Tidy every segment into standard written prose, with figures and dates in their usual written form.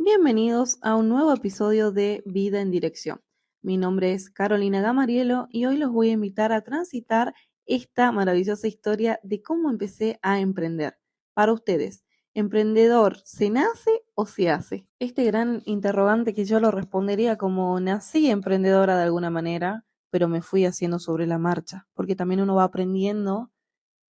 Bienvenidos a un nuevo episodio de Vida en Dirección. Mi nombre es Carolina Gamarielo y hoy los voy a invitar a transitar esta maravillosa historia de cómo empecé a emprender. Para ustedes, ¿emprendedor se nace o se hace? Este gran interrogante que yo lo respondería como nací emprendedora de alguna manera, pero me fui haciendo sobre la marcha, porque también uno va aprendiendo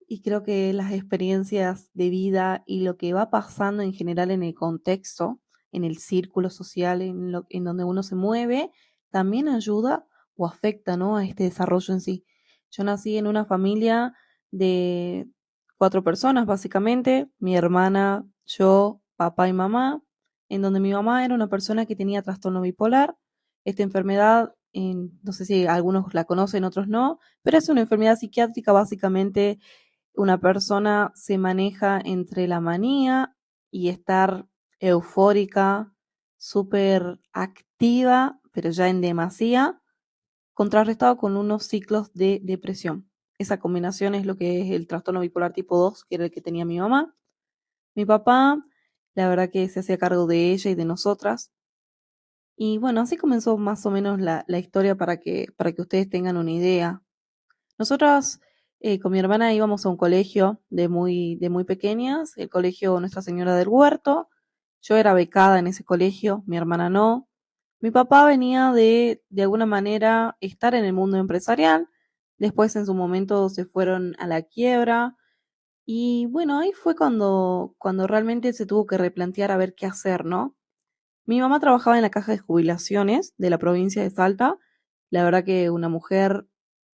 y creo que las experiencias de vida y lo que va pasando en general en el contexto, en el círculo social en donde uno se mueve, también ayuda o afecta, ¿no?, a este desarrollo en sí. Yo nací en una familia de 4 personas, básicamente, mi hermana, yo, papá y mamá, en donde mi mamá era una persona que tenía trastorno bipolar. Esta enfermedad, no sé si algunos la conocen, otros no, pero es una enfermedad psiquiátrica. Básicamente una persona se maneja entre la manía y estar eufórica, súper activa, pero ya en demasía, contrarrestado con unos ciclos de depresión. Esa combinación es lo que es el trastorno bipolar tipo 2, que era el que tenía mi mamá. Mi papá, la verdad que se hacía cargo de ella y de nosotras. Y bueno, así comenzó más o menos la historia para que ustedes tengan una idea. Nosotras con mi hermana íbamos a un colegio de muy pequeñas, el colegio Nuestra Señora del Huerto. Yo era becada en ese colegio, mi hermana no. Mi papá venía de alguna manera, estar en el mundo empresarial. Después en su momento se fueron a la quiebra. Y bueno, ahí fue cuando realmente se tuvo que replantear a ver qué hacer, ¿no? Mi mamá trabajaba en la caja de jubilaciones de la provincia de Salta. La verdad que una mujer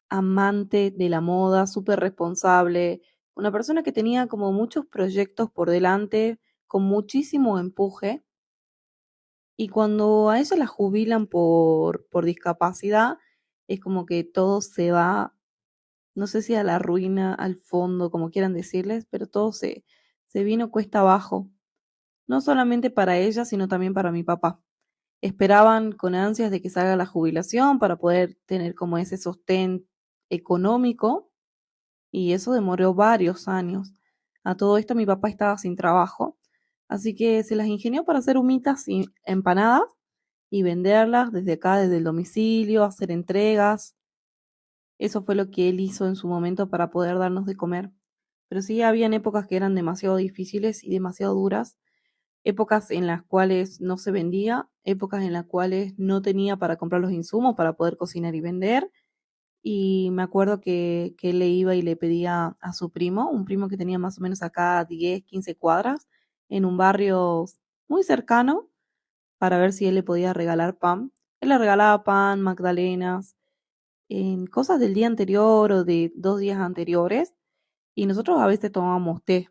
amante de la moda, súper responsable, una persona que tenía como muchos proyectos por delante, con muchísimo empuje. Y cuando a ella la jubilan por discapacidad, es como que todo se va, no sé si a la ruina, al fondo, como quieran decirles, pero todo se vino cuesta abajo. No solamente para ella, sino también para mi papá. Esperaban con ansias de que salga la jubilación para poder tener como ese sostén económico, y eso demoró varios años. A todo esto mi papá estaba sin trabajo, así que se las ingenió para hacer humitas y empanadas y venderlas desde acá, desde el domicilio, hacer entregas. Eso fue lo que él hizo en su momento para poder darnos de comer. Pero sí, habían épocas que eran demasiado difíciles y demasiado duras, épocas en las cuales no se vendía, épocas en las cuales no tenía para comprar los insumos para poder cocinar y vender. Y me acuerdo que él le iba y le pedía a su primo, un primo que tenía más o menos acá 10, 15 cuadras, en un barrio muy cercano, para ver si él le podía regalar pan. Él le regalaba pan, magdalenas, en cosas del día anterior o de 2 días anteriores, y nosotros a veces tomábamos té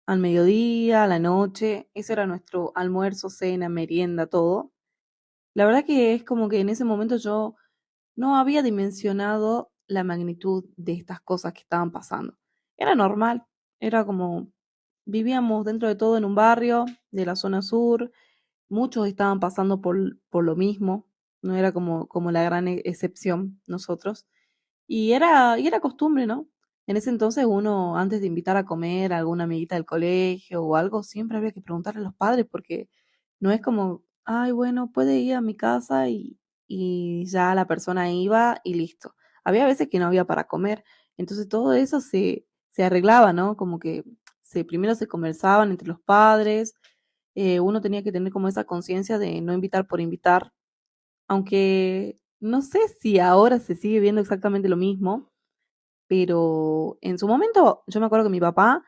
al mediodía, a la noche. Ese era nuestro almuerzo, cena, merienda, todo. La verdad que es como que en ese momento yo no había dimensionado la magnitud de estas cosas que estaban pasando. Era normal, era como vivíamos dentro de todo en un barrio de la zona sur, muchos estaban pasando por lo mismo, no era como la gran excepción nosotros. Y era costumbre, ¿no? En ese entonces uno, antes de invitar a comer a alguna amiguita del colegio o algo, siempre había que preguntarle a los padres, porque no es como, ay, bueno, puede ir a mi casa y ya la persona iba y listo. Había veces que no había para comer, entonces todo eso se arreglaba, ¿no? Como que primero se conversaban entre los padres. Uno tenía que tener como esa conciencia de no invitar por invitar, aunque no sé si ahora se sigue viendo exactamente lo mismo, pero en su momento yo me acuerdo que mi papá,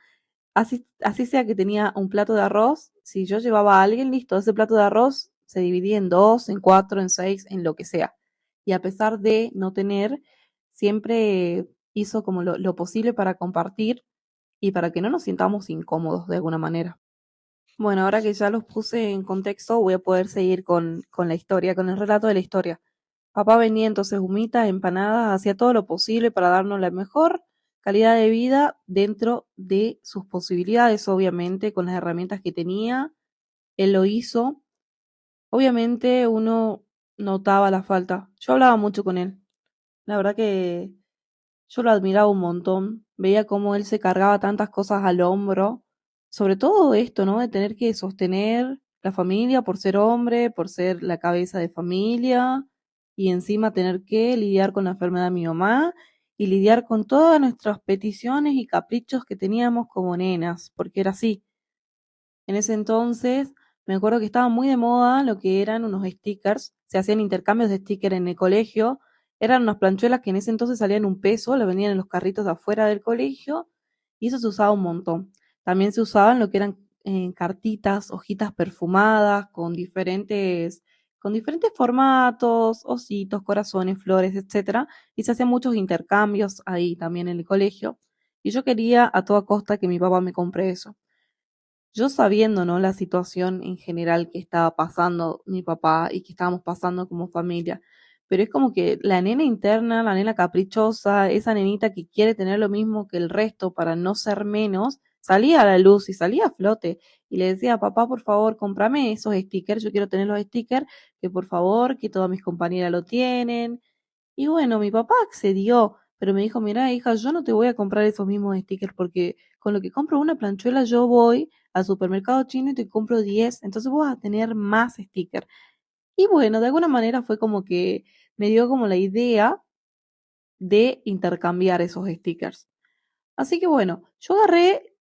así sea que tenía un plato de arroz, si yo llevaba a alguien, listo, ese plato de arroz se dividía en dos, en cuatro, en seis, en lo que sea. Y a pesar de no tener, siempre hizo como lo posible para compartir y para que no nos sintamos incómodos de alguna manera. Bueno, ahora que ya los puse en contexto, voy a poder seguir con la historia, con el relato de la historia. Papá vendía entonces humitas, empanadas, hacía todo lo posible para darnos la mejor calidad de vida dentro de sus posibilidades, obviamente, con las herramientas que tenía. Él lo hizo. Obviamente uno notaba la falta. Yo hablaba mucho con él. La verdad que yo lo admiraba un montón. Veía cómo él se cargaba tantas cosas al hombro. Sobre todo esto, ¿no? De tener que sostener la familia por ser hombre, por ser la cabeza de familia y encima tener que lidiar con la enfermedad de mi mamá y lidiar con todas nuestras peticiones y caprichos que teníamos como nenas, porque era así. En ese entonces me acuerdo que estaba muy de moda lo que eran unos stickers, se hacían intercambios de stickers en el colegio, eran unas planchuelas que en ese entonces salían 1 peso, las vendían en los carritos de afuera del colegio y eso se usaba un montón. También se usaban lo que eran cartitas, hojitas perfumadas con diferentes formatos, ositos, corazones, flores, etcétera, y se hacían muchos intercambios ahí también en el colegio. Y yo quería a toda costa que mi papá me compre eso. Yo sabiendo, ¿no? La situación en general que estaba pasando mi papá y que estábamos pasando como familia. Pero es como que la nena interna, la nena caprichosa, esa nenita que quiere tener lo mismo que el resto para no ser menos, salía a la luz y salía a flote. Y le decía, papá, por favor, cómprame esos stickers, yo quiero tener los stickers, que por favor, que todas mis compañeras lo tienen. Y bueno, mi papá accedió, pero me dijo, mira, hija, yo no te voy a comprar esos mismos stickers porque con lo que compro una planchuela yo voy al supermercado chino y te compro 10, entonces vos vas a tener más stickers. Y bueno, de alguna manera fue como que me dio como la idea de intercambiar esos stickers. Así que bueno, yo agarré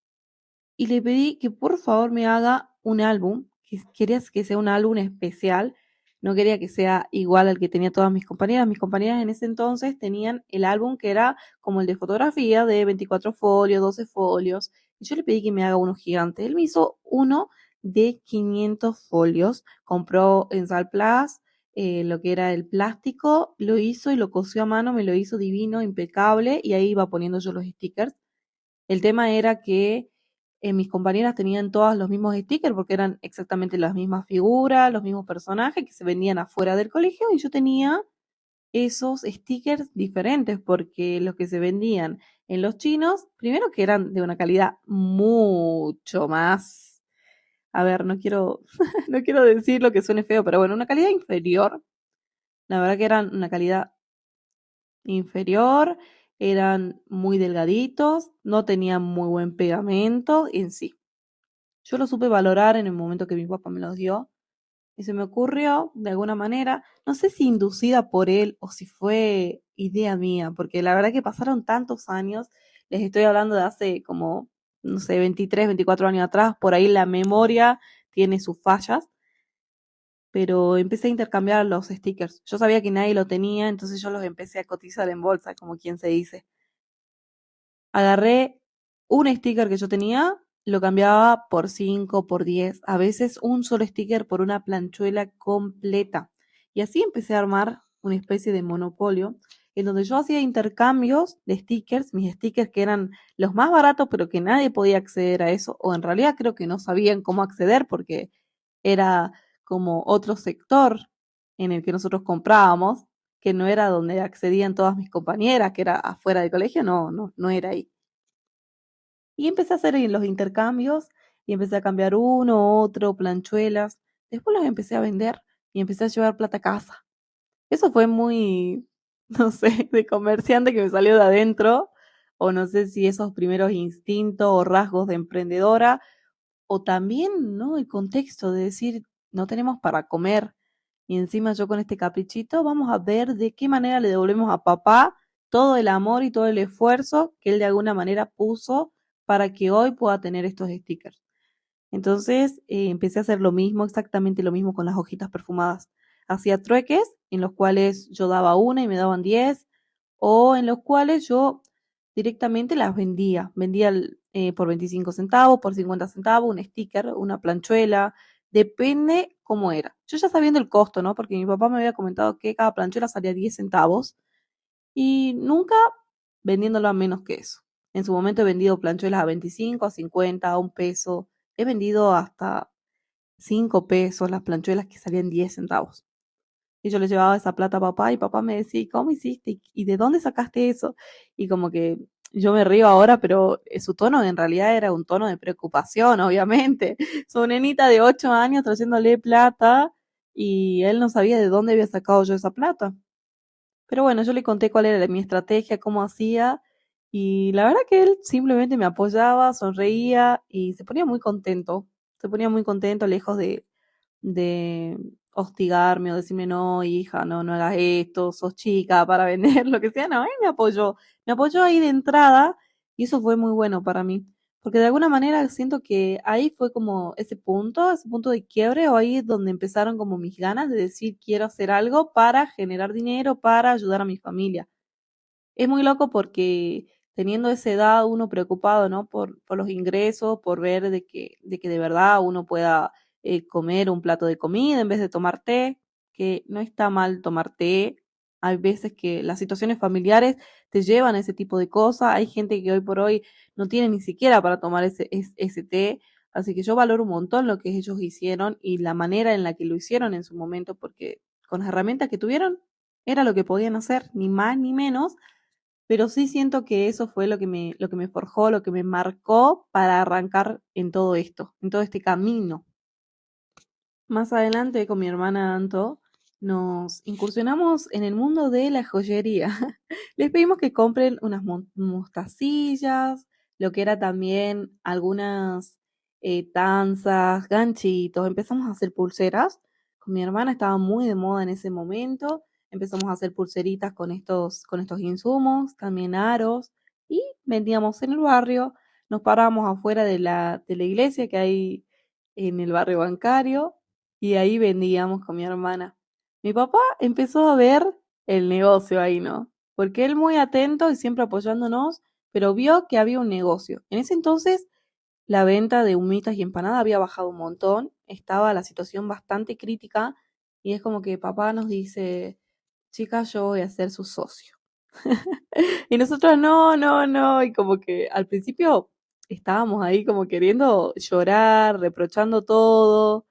y le pedí que por favor me haga un álbum, que quería que sea un álbum especial, no quería que sea igual al que tenía todas mis compañeras. Mis compañeras en ese entonces tenían el álbum que era como el de fotografía de 24 folios, 12 folios, y yo le pedí que me haga uno gigante. Él me hizo uno de 500 folios, compró en Salplas lo que era el plástico, lo hizo y lo cosió a mano, me lo hizo divino, impecable, y ahí iba poniendo yo los stickers. El tema era que mis compañeras tenían todas los mismos stickers porque eran exactamente las mismas figuras, los mismos personajes que se vendían afuera del colegio y yo tenía esos stickers diferentes porque los que se vendían en los chinos, primero que eran de una calidad mucho más, a ver, no quiero, no quiero decir lo que suene feo, pero bueno, una calidad inferior. La verdad que eran una calidad inferior, eran muy delgaditos, no tenían muy buen pegamento en sí. Yo lo supe valorar en el momento que mi papá me los dio y se me ocurrió de alguna manera, no sé si inducida por él o si fue idea mía, porque la verdad que pasaron tantos años, les estoy hablando de hace como, no sé, 23, 24 años atrás, por ahí la memoria tiene sus fallas, pero empecé a intercambiar los stickers. Yo sabía que nadie lo tenía, entonces yo los empecé a cotizar en bolsa, como quien se dice. Agarré un sticker que yo tenía, lo cambiaba por 5, por 10, a veces un solo sticker por una planchuela completa. Y así empecé a armar una especie de monopolio en donde yo hacía intercambios de stickers, mis stickers que eran los más baratos, pero que nadie podía acceder a eso, o en realidad creo que no sabían cómo acceder porque era como otro sector en el que nosotros comprábamos, que no era donde accedían todas mis compañeras, que era afuera del colegio, no era ahí. Y empecé a hacer los intercambios y empecé a cambiar uno, otro, planchuelas. Después los empecé a vender y empecé a llevar plata a casa. Eso fue muy, no sé, de comerciante que me salió de adentro, o no sé si esos primeros instintos o rasgos de emprendedora, o también, ¿no? El contexto de decir, no tenemos para comer y encima yo con este caprichito, vamos a ver de qué manera le devolvemos a papá todo el amor y todo el esfuerzo que él de alguna manera puso para que hoy pueda tener estos stickers. Entonces empecé a hacer lo mismo, exactamente lo mismo con las hojitas perfumadas. Hacía trueques en los cuales yo daba una y me daban 10, o en los cuales yo directamente las vendía. Vendía por 25 centavos, por 50 centavos, un sticker, una planchuela, depende cómo era. Yo ya sabiendo el costo, ¿no? Porque mi papá me había comentado que cada planchuela salía 10 centavos y nunca vendiéndolo a menos que eso. En su momento he vendido planchuelas a 25, a 50, a 1 peso. He vendido hasta 5 pesos las planchuelas que salían 10 centavos. Y yo le llevaba esa plata a papá y papá me decía, ¿cómo hiciste? ¿Y de dónde sacaste eso? Y como que yo me río ahora, pero su tono en realidad era un tono de preocupación, obviamente. Su nenita de 8 años trayéndole plata y él no sabía de dónde había sacado yo esa plata. Pero bueno, yo le conté cuál era mi estrategia, cómo hacía, y la verdad que él simplemente me apoyaba, sonreía y se ponía muy contento. Se ponía muy contento, lejos de de hostigarme o decirme, no, hija, no hagas esto, sos chica para vender, lo que sea, no, él me apoyó ahí de entrada y eso fue muy bueno para mí, porque de alguna manera siento que ahí fue como ese punto de quiebre, o ahí es donde empezaron como mis ganas de decir, quiero hacer algo para generar dinero, para ayudar a mi familia. Es muy loco porque teniendo esa edad uno preocupado, ¿no? Por los ingresos, por ver de que de verdad uno pueda comer un plato de comida en vez de tomar té, que no está mal tomar té. Hay veces que las situaciones familiares te llevan a ese tipo de cosas. Hay gente que hoy por hoy no tiene ni siquiera para tomar ese té. Así que yo valoro un montón lo que ellos hicieron y la manera en la que lo hicieron en su momento, porque con las herramientas que tuvieron era lo que podían hacer, ni más ni menos, pero sí siento que eso fue lo que me forjó, lo que me marcó para arrancar en todo esto, en todo este camino. Más adelante con mi hermana Anto nos incursionamos en el mundo de la joyería. Les pedimos que compren unas mostacillas, lo que era también algunas tanzas, ganchitos. Empezamos a hacer pulseras. Con mi hermana estaba muy de moda en ese momento. Empezamos a hacer pulseritas con estos insumos, también aros, y vendíamos en el barrio. Nos parábamos afuera de la iglesia que hay en el barrio bancario y ahí vendíamos con mi hermana. Mi papá empezó a ver el negocio ahí, ¿no? Porque él muy atento y siempre apoyándonos, pero vio que había un negocio. En ese entonces la venta de humitas y empanadas había bajado un montón, estaba la situación bastante crítica y es como que papá nos dice, chicas, yo voy a ser su socio. Y nosotros no, y como que al principio estábamos ahí como queriendo llorar, reprochando todo,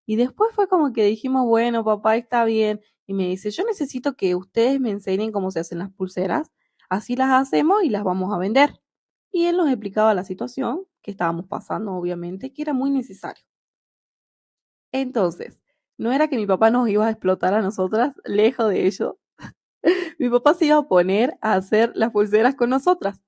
y después fue como que dijimos, bueno, papá, está bien. Y me dice, yo necesito que ustedes me enseñen cómo se hacen las pulseras. Así las hacemos y las vamos a vender. Y él nos explicaba la situación que estábamos pasando, obviamente, que era muy necesario. Entonces, no era que mi papá nos iba a explotar a nosotras, lejos de ello. Mi papá se iba a poner a hacer las pulseras con nosotras.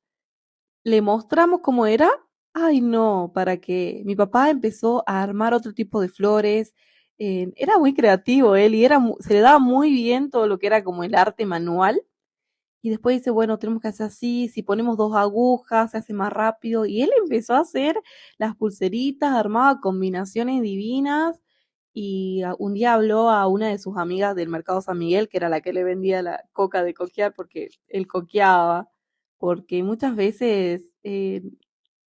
Le mostramos cómo era. Ay, no, para que mi papá empezó a armar otro tipo de flores. Era muy creativo él y se le daba muy bien todo lo que era como el arte manual. Y después dice, bueno, tenemos que hacer así, si ponemos dos agujas se hace más rápido. Y él empezó a hacer las pulseritas, armaba combinaciones divinas. Y un día habló a una de sus amigas del mercado San Miguel, que era la que le vendía la coca de coquear, porque él coqueaba, porque muchas veces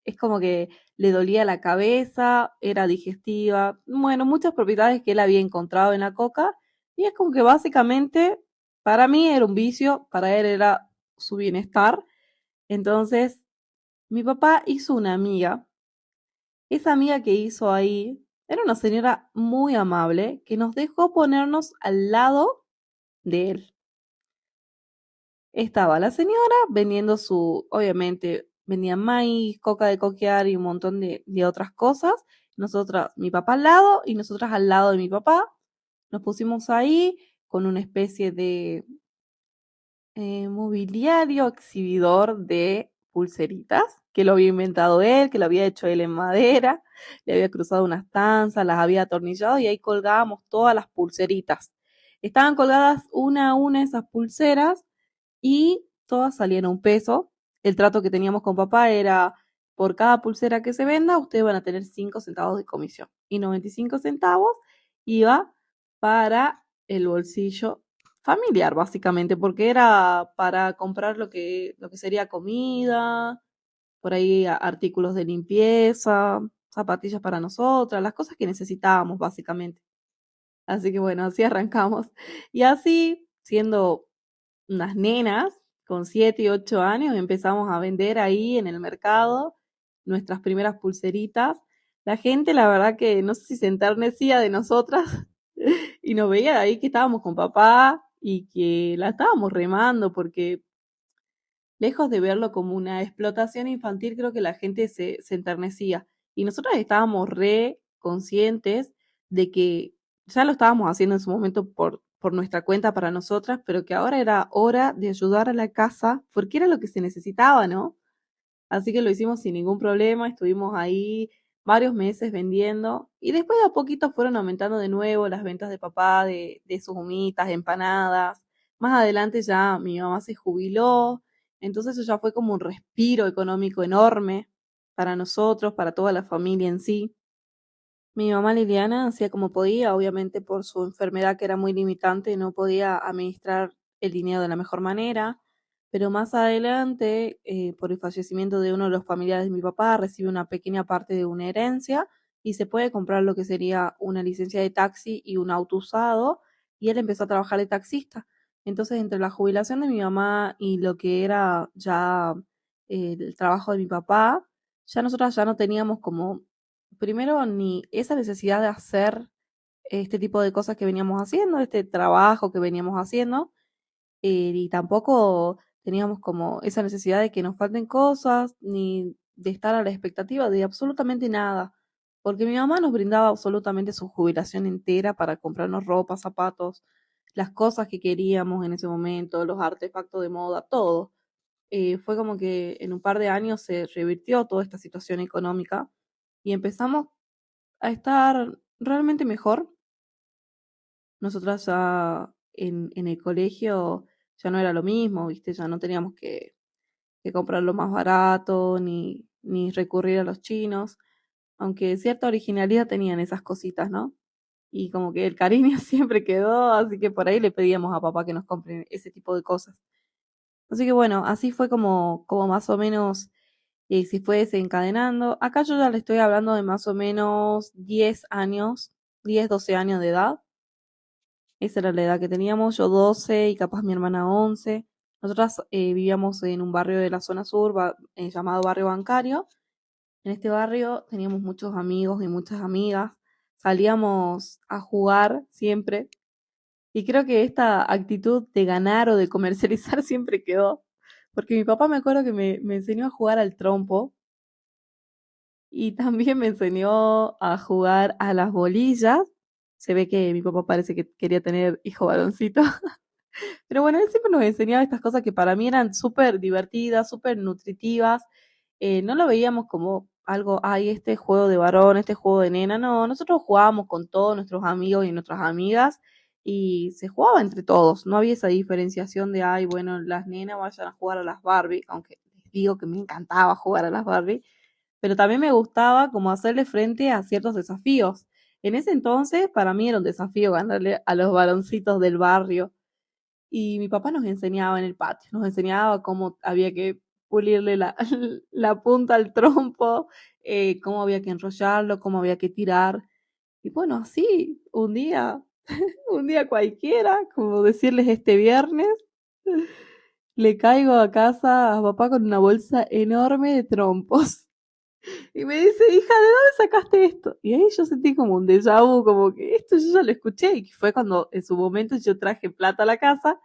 es como que le dolía la cabeza, era digestiva, bueno, muchas propiedades que él había encontrado en la coca, y es como que básicamente para mí era un vicio, para él era su bienestar. Entonces, mi papá hizo una amiga, esa amiga que hizo ahí era una señora muy amable que nos dejó ponernos al lado de él. Estaba la señora vendiendo obviamente, vendía maíz, coca de coquear y un montón de otras cosas. Nosotras, mi papá al lado y nosotras al lado de mi papá. Nos pusimos ahí con una especie de mobiliario exhibidor de pulseritas, que lo había inventado él, que lo había hecho él en madera, le había cruzado unas tanzas, las había atornillado y ahí colgábamos todas las pulseritas. Estaban colgadas una a una esas pulseras y todas salían a un peso. El trato que teníamos con papá era, por cada pulsera que se venda, ustedes van a tener 5 centavos de comisión. Y 95 centavos iba para el bolsillo familiar, básicamente, porque era para comprar lo que sería comida, por ahí artículos de limpieza, zapatillas para nosotras, las cosas que necesitábamos, básicamente. Así que bueno, así arrancamos. Y así, siendo unas nenas con 7 y 8 años, empezamos a vender ahí en el mercado nuestras primeras pulseritas. La gente, la verdad que no sé si se enternecía de nosotras y nos veía ahí que estábamos con papá y que la estábamos remando porque lejos de verlo como una explotación infantil, creo que la gente se enternecía. Y nosotros estábamos re conscientes de que ya lo estábamos haciendo en su momento por nuestra cuenta para nosotras, pero que ahora era hora de ayudar a la casa porque era lo que se necesitaba, ¿no? Así que lo hicimos sin ningún problema, estuvimos ahí varios meses vendiendo Y después de a poquito fueron aumentando de nuevo las ventas de papá, de sus humitas, empanadas. Más adelante ya mi mamá se jubiló, entonces eso ya fue como un respiro económico enorme para nosotros, para toda la familia en sí. Mi mamá Liliana hacía como podía, obviamente por su enfermedad que era muy limitante, no podía administrar el dinero de la mejor manera, pero más adelante, por el fallecimiento de uno de los familiares de mi papá, recibe una pequeña parte de una herencia y se puede comprar lo que sería una licencia de taxi y un auto usado, y él empezó a trabajar de taxista. Entonces, entre la jubilación de mi mamá y lo que era ya el trabajo de mi papá, ya nosotras ya no teníamos como primero ni esa necesidad de hacer este tipo de cosas que veníamos haciendo, este trabajo que veníamos haciendo, y tampoco teníamos como esa necesidad de que nos falten cosas, ni de estar a la expectativa de absolutamente nada, porque mi mamá nos brindaba absolutamente su jubilación entera para comprarnos ropa, zapatos, las cosas que queríamos en ese momento, los artefactos de moda, todo. Fue como que en un par de años se revirtió toda esta situación económica y empezamos a estar realmente mejor. Nosotras ya en el colegio ya no era lo mismo, ¿viste? Ya no teníamos que comprar lo más barato ni recurrir a los chinos, aunque cierta originalidad tenían esas cositas, ¿no? Y como que el cariño siempre quedó, así que por ahí le pedíamos a papá que nos compre ese tipo de cosas. Así que bueno, así fue como más o menos se fue desencadenando. Acá yo ya le estoy hablando de más o menos 10 años, 10 12 años de edad. Esa era la edad que teníamos, yo 12 y capaz mi hermana 11. Nosotras vivíamos en un barrio de la zona sur llamado Barrio Bancario. En este barrio teníamos muchos amigos y muchas amigas. Salíamos a jugar siempre. Y creo que esta actitud de ganar o de comercializar siempre quedó. Porque mi papá me acuerdo que me enseñó a jugar al trompo y también me enseñó a jugar a las bolillas. Se ve que mi papá parece que quería tener hijo varoncito. Pero bueno, él siempre nos enseñaba estas cosas que para mí eran súper divertidas, súper nutritivas. No lo veíamos como algo, ay, este juego de varón, este juego de nena. No, nosotros jugábamos con todos nuestros amigos y nuestras amigas y se jugaba entre todos. No había esa diferenciación de, ay, bueno, las nenas vayan a jugar a las Barbie, aunque les digo que me encantaba jugar a las Barbie, pero también me gustaba como hacerle frente a ciertos desafíos. En ese entonces, para mí era un desafío ganarle a los varoncitos del barrio. Y mi papá nos enseñaba en el patio, nos enseñaba cómo había que pulirle la punta al trompo, cómo había que enrollarlo, cómo había que tirar. Y bueno, así, un día cualquiera, como decirles este viernes, le caigo a casa a papá con una bolsa enorme de trompos. Y me dice, hija, ¿de dónde sacaste esto? Y ahí yo sentí como un déjà vu, como que esto yo ya lo escuché. Y fue cuando en su momento yo traje plata a la casa.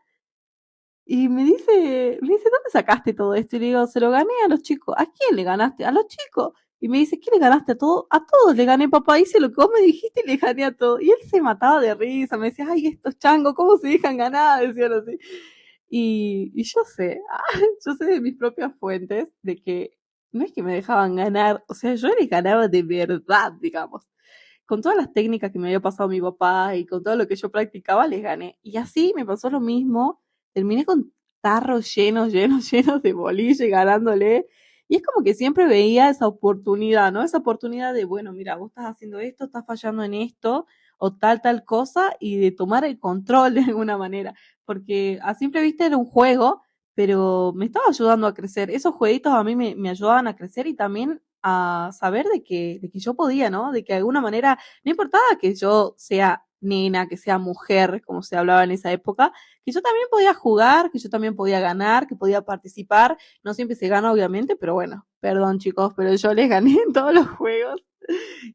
Y me dice, ¿dónde sacaste todo esto? Y le digo, se lo gané a los chicos. ¿A quién le ganaste? A los chicos. Y me dice, ¿qué le ganaste a todos? A todos le gané, papá. Hice lo que vos me dijiste y le gané a todos. Y él se mataba de risa. Me decía, ay, estos changos, ¿cómo se dejan ganar? Decían así. Y yo sé, yo sé de mis propias fuentes de que no es que me dejaban ganar. O sea, yo les ganaba de verdad, digamos. Con todas las técnicas que me había pasado mi papá y con todo lo que yo practicaba, les gané. Y así me pasó lo mismo. Terminé con tarros llenos, llenos, llenos de bolille ganándole. Y es como que siempre veía esa oportunidad, ¿no? Esa oportunidad de, bueno, mira, vos estás haciendo esto, estás fallando en esto, o tal cosa, y de tomar el control de alguna manera. Porque a simple vista era un juego, pero me estaba ayudando a crecer. Esos jueguitos a mí me ayudaban a crecer y también a saber de que yo podía, ¿no? De que de alguna manera, no importaba que yo sea nena, que sea mujer, como se hablaba en esa época, que yo también podía jugar, que yo también podía ganar, que podía participar. No siempre se gana, obviamente, pero bueno, perdón chicos, pero yo les gané en todos los juegos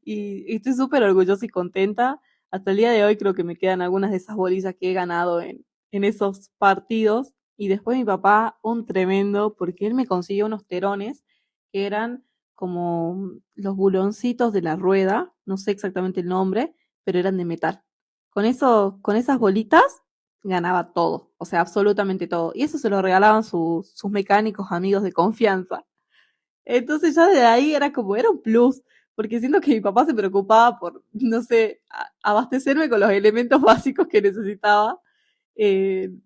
y estoy súper orgullosa y contenta. Hasta el día de hoy creo que me quedan algunas de esas bolillas que he ganado en esos partidos. Y después mi papá, un tremendo, porque él me consiguió unos terones que eran como los buloncitos de la rueda, no sé exactamente el nombre, pero eran de metal. Con esas bolitas ganaba todo, o sea, absolutamente todo. Y eso se lo regalaban sus mecánicos amigos de confianza. Entonces ya de ahí era como, era un plus, porque siento que mi papá se preocupaba por, no sé, abastecerme con los elementos básicos que necesitaba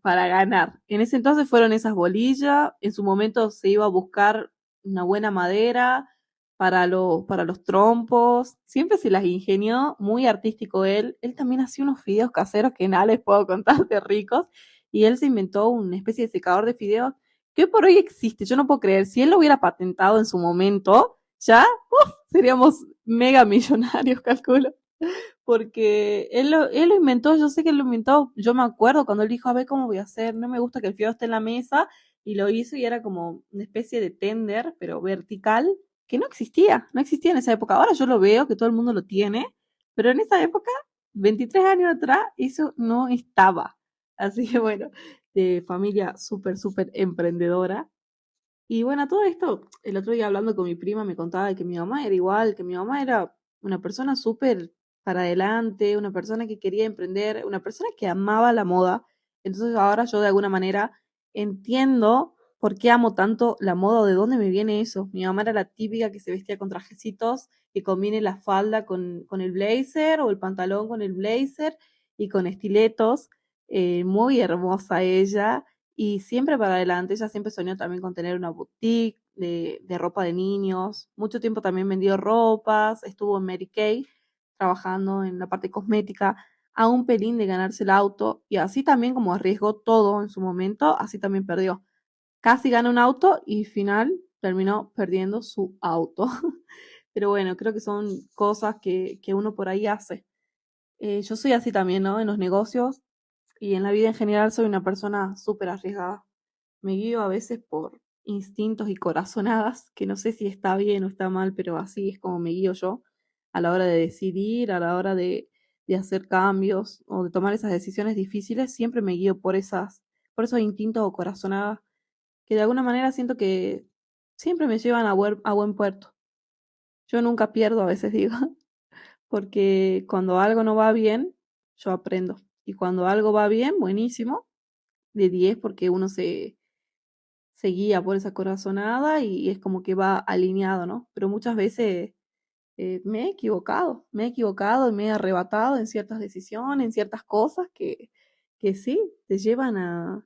para ganar. En ese entonces fueron esas bolillas, en su momento se iba a buscar una buena madera para los trompos, siempre se las ingenió, muy artístico él también hacía unos fideos caseros que nada les puedo contar de ricos, y él se inventó una especie de secador de fideos que hoy por hoy existe, yo no puedo creer, si él lo hubiera patentado en su momento, ya seríamos mega millonarios, calculo porque él lo inventó, yo sé que él lo inventó, yo me acuerdo cuando él dijo, a ver cómo voy a hacer, no me gusta que el fideo esté en la mesa, y lo hizo y era como una especie de tender, pero vertical, que no existía en esa época. Ahora yo lo veo, que todo el mundo lo tiene, pero en esa época, 23 años atrás, eso no estaba. Así que bueno, de familia súper, súper emprendedora. Y bueno, todo esto, el otro día hablando con mi prima me contaba que mi mamá era igual, que mi mamá era una persona súper para adelante, una persona que quería emprender, una persona que amaba la moda. Entonces ahora yo de alguna manera entiendo por qué amo tanto la moda o de dónde me viene eso. Mi mamá era la típica que se vestía con trajecitos, que combine la falda con el blazer o el pantalón con el blazer y con estiletos. Muy hermosa ella y siempre para adelante. Ella siempre soñó también con tener una boutique de ropa de niños. Mucho tiempo también vendió ropas, estuvo en Mary Kay trabajando en la parte cosmética, a un pelín de ganarse el auto, y así también como arriesgó todo en su momento, así también perdió. Casi gana un auto y final terminó perdiendo su auto. Pero bueno, creo que son cosas que uno por ahí hace. Yo soy así también, ¿no? En los negocios y en la vida en general soy una persona súper arriesgada. Me guío a veces por instintos y corazonadas, que no sé si está bien o está mal, pero así es como me guío yo a la hora de decidir, a la hora de hacer cambios o de tomar esas decisiones difíciles, siempre me guío por esos instintos o corazonadas que de alguna manera siento que siempre me llevan a buen puerto. Yo nunca pierdo, a veces digo, porque cuando algo no va bien, yo aprendo. Y cuando algo va bien, buenísimo, de 10 porque uno se guía por esa corazonada y es como que va alineado, ¿no? Pero muchas veces me he equivocado y me he arrebatado en ciertas decisiones, en ciertas cosas que sí, te llevan a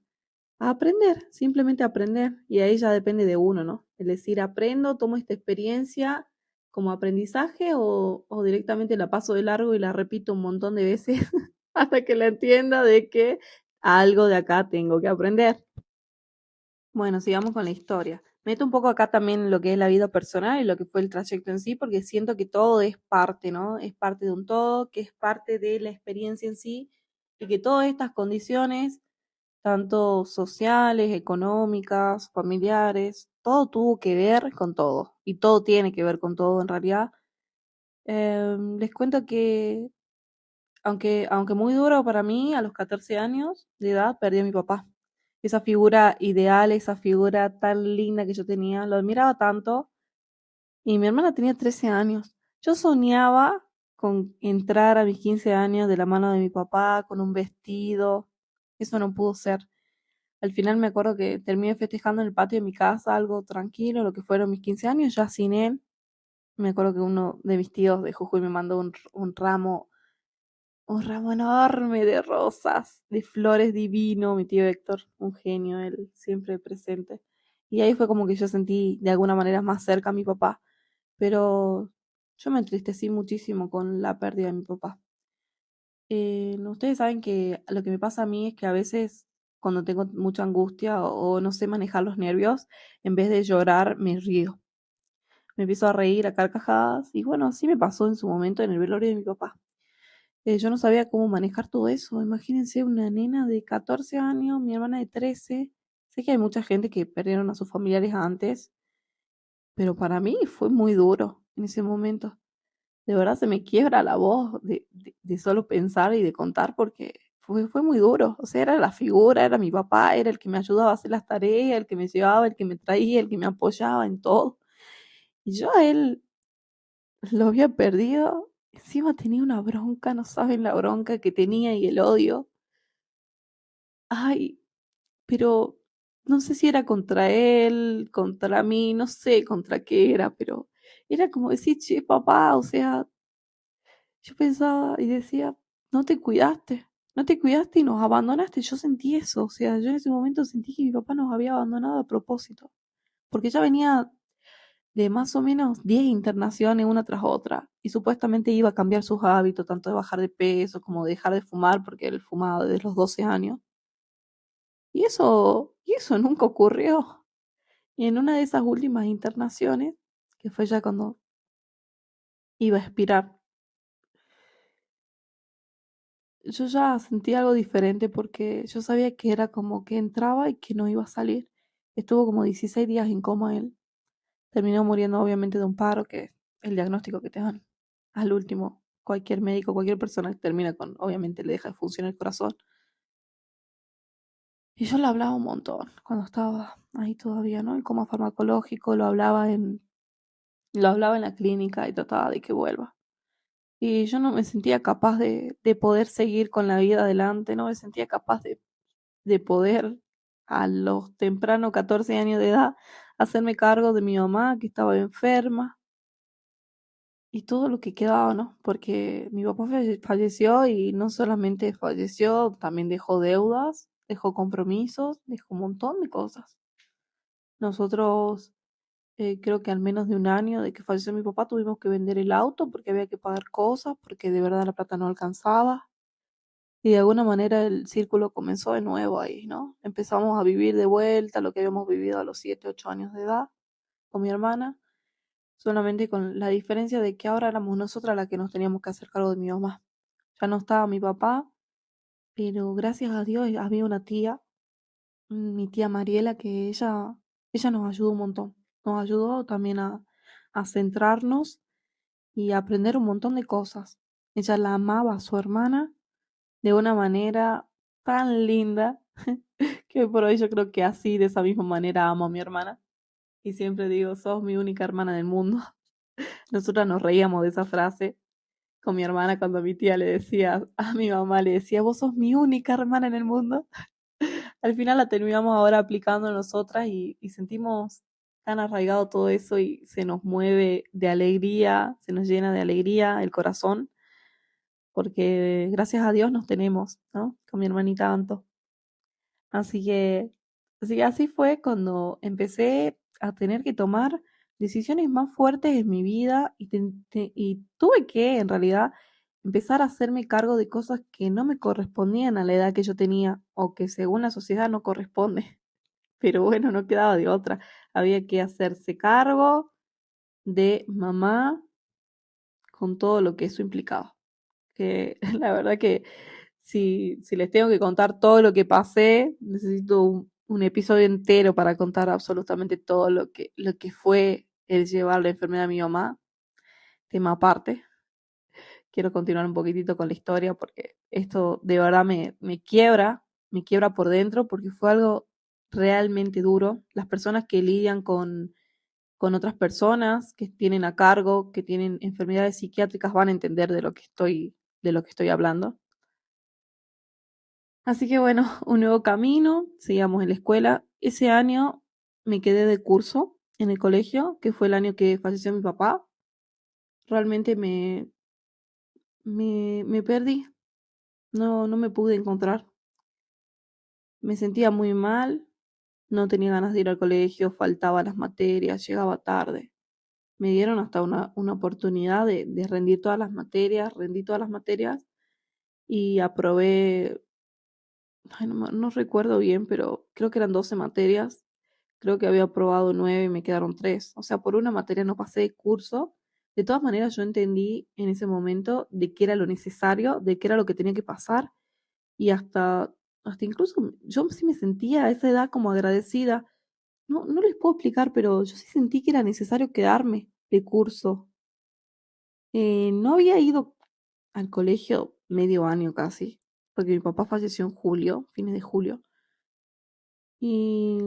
aprender, simplemente aprender. Y ahí ya depende de uno, ¿no? Es decir, aprendo, tomo esta experiencia como aprendizaje o directamente la paso de largo y la repito un montón de veces hasta que la entienda de que algo de acá tengo que aprender. Bueno, sigamos con la historia. Meto un poco acá también lo que es la vida personal y lo que fue el trayecto en sí, porque siento que todo es parte, ¿no? Es parte de un todo, que es parte de la experiencia en sí, y que todas estas condiciones, tanto sociales, económicas, familiares, todo tuvo que ver con todo, y todo tiene que ver con todo en realidad. Les cuento que, aunque muy duro para mí, a los 14 años de edad perdí a mi papá. Esa figura ideal, esa figura tan linda que yo tenía, lo admiraba tanto. Y mi hermana tenía 13 años. Yo soñaba con entrar a mis 15 años de la mano de mi papá, con un vestido. Eso no pudo ser. Al final me acuerdo que terminé festejando en el patio de mi casa, algo tranquilo, lo que fueron mis 15 años, ya sin él. Me acuerdo que uno de mis tíos de Jujuy me mandó un ramo enorme de rosas, de flores divino, mi tío Héctor, un genio, él siempre presente. Y ahí fue como que yo sentí de alguna manera más cerca a mi papá, pero yo me entristecí muchísimo con la pérdida de mi papá. Ustedes saben que lo que me pasa a mí es que a veces cuando tengo mucha angustia o no sé manejar los nervios, en vez de llorar me río. Me empiezo a reír a carcajadas y bueno, así me pasó en su momento en el velorio de mi papá. Yo no sabía cómo manejar todo eso. Imagínense una nena de 14 años, mi hermana de 13. Sé que hay mucha gente que perdieron a sus familiares antes, pero para mí fue muy duro en ese momento. De verdad se me quiebra la voz de solo pensar y de contar porque fue muy duro. O sea, era la figura, era mi papá, era el que me ayudaba a hacer las tareas, el que me llevaba, el que me traía, el que me apoyaba en todo. Y yo a él lo había perdido. Encima tenía una bronca, no saben la bronca que tenía y el odio. Ay, pero no sé si era contra él, contra mí, no sé contra qué era, pero Era como decir, che, papá, o sea, yo pensaba y decía, no te cuidaste, no te cuidaste y nos abandonaste. Yo sentí eso, o sea, yo en ese momento sentí que mi papá nos había abandonado a propósito, porque ya venía de más o menos 10 internaciones una tras otra y supuestamente iba a cambiar sus hábitos, tanto de bajar de peso como de dejar de fumar, porque él fumaba desde los 12 años. Y eso nunca ocurrió. Y en una de esas últimas internaciones, que fue ya cuando iba a expirar, yo ya sentí algo diferente porque yo sabía que era como que entraba y que no iba a salir. Estuvo como 16 días en coma él. Terminó muriendo obviamente de un paro, que es el diagnóstico que te dan al último. Cualquier médico, cualquier persona que termina con, obviamente le deja de funcionar el corazón. Y yo lo hablaba un montón cuando estaba ahí todavía, ¿no? El coma farmacológico, lo hablaba en la clínica y trataba de que vuelva. Y yo no me sentía capaz de poder seguir con la vida adelante, no me sentía capaz de poder a los tempranos 14 años de edad hacerme cargo de mi mamá que estaba enferma y todo lo que quedaba, ¿no? Porque mi papá falleció y no solamente falleció, también dejó deudas, dejó compromisos, dejó un montón de cosas. Nosotros, creo que al menos de un año de que falleció mi papá, tuvimos que vender el auto porque había que pagar cosas, porque de verdad la plata no alcanzaba. Y de alguna manera el círculo comenzó de nuevo ahí, ¿no? Empezamos a vivir de vuelta lo que habíamos vivido a los 7, 8 años de edad con mi hermana, solamente con la diferencia de que ahora éramos nosotras las que nos teníamos que hacer cargo de mi mamá. Ya no estaba mi papá, pero gracias a Dios había una tía, mi tía Mariela, que ella nos ayudó un montón. Nos ayudó también a centrarnos y a aprender un montón de cosas. Ella la amaba a su hermana de una manera tan linda que por hoy yo creo que así, de esa misma manera, amo a mi hermana. Y siempre digo, sos mi única hermana del mundo. Nosotras nos reíamos de esa frase con mi hermana cuando mi tía le decía a mi mamá, le decía, vos sos mi única hermana en el mundo. Al final la terminamos ahora aplicando nosotras y sentimos tan arraigado todo eso y se nos mueve de alegría, se nos llena de alegría el corazón, porque gracias a Dios nos tenemos, ¿no? Con mi hermanita Anto. Así que, así fue cuando empecé a tener que tomar decisiones más fuertes en mi vida y tuve que, en realidad, empezar a hacerme cargo de cosas que no me correspondían a la edad que yo tenía o que según la sociedad no corresponde. Pero bueno, no quedaba de otra. Había que hacerse cargo de mamá con todo lo que eso implicaba. Que la verdad que si les tengo que contar todo lo que pasé, necesito un episodio entero para contar absolutamente todo lo que fue el llevar la enfermedad a mi mamá, tema aparte. Quiero continuar un poquitito con la historia porque esto de verdad me quiebra por dentro porque fue algo realmente duro. Las personas que lidian con otras personas que tienen a cargo, que tienen enfermedades psiquiátricas, van a entender de lo que estoy hablando. Así que bueno, un nuevo camino, seguíamos en la escuela. Ese año me quedé de curso en el colegio, que fue el año que falleció mi papá. Realmente me perdí, no me pude encontrar. Me sentía muy mal, no tenía ganas de ir al colegio, faltaba las materias, llegaba tarde. Me dieron hasta una oportunidad de rendir todas las materias, rendí todas las materias y aprobé, ay, no recuerdo bien, pero creo que eran 12 materias. Creo que había aprobado 9 y me quedaron 3. O sea, por una materia no pasé de curso. De todas maneras, yo entendí en ese momento de qué era lo necesario, de qué era lo que tenía que pasar. Y hasta incluso yo sí me sentía a esa edad como agradecida. No les puedo explicar, pero yo sí sentí que era necesario quedarme de curso. No había ido al colegio medio año casi, porque mi papá falleció en julio, fines de julio. Y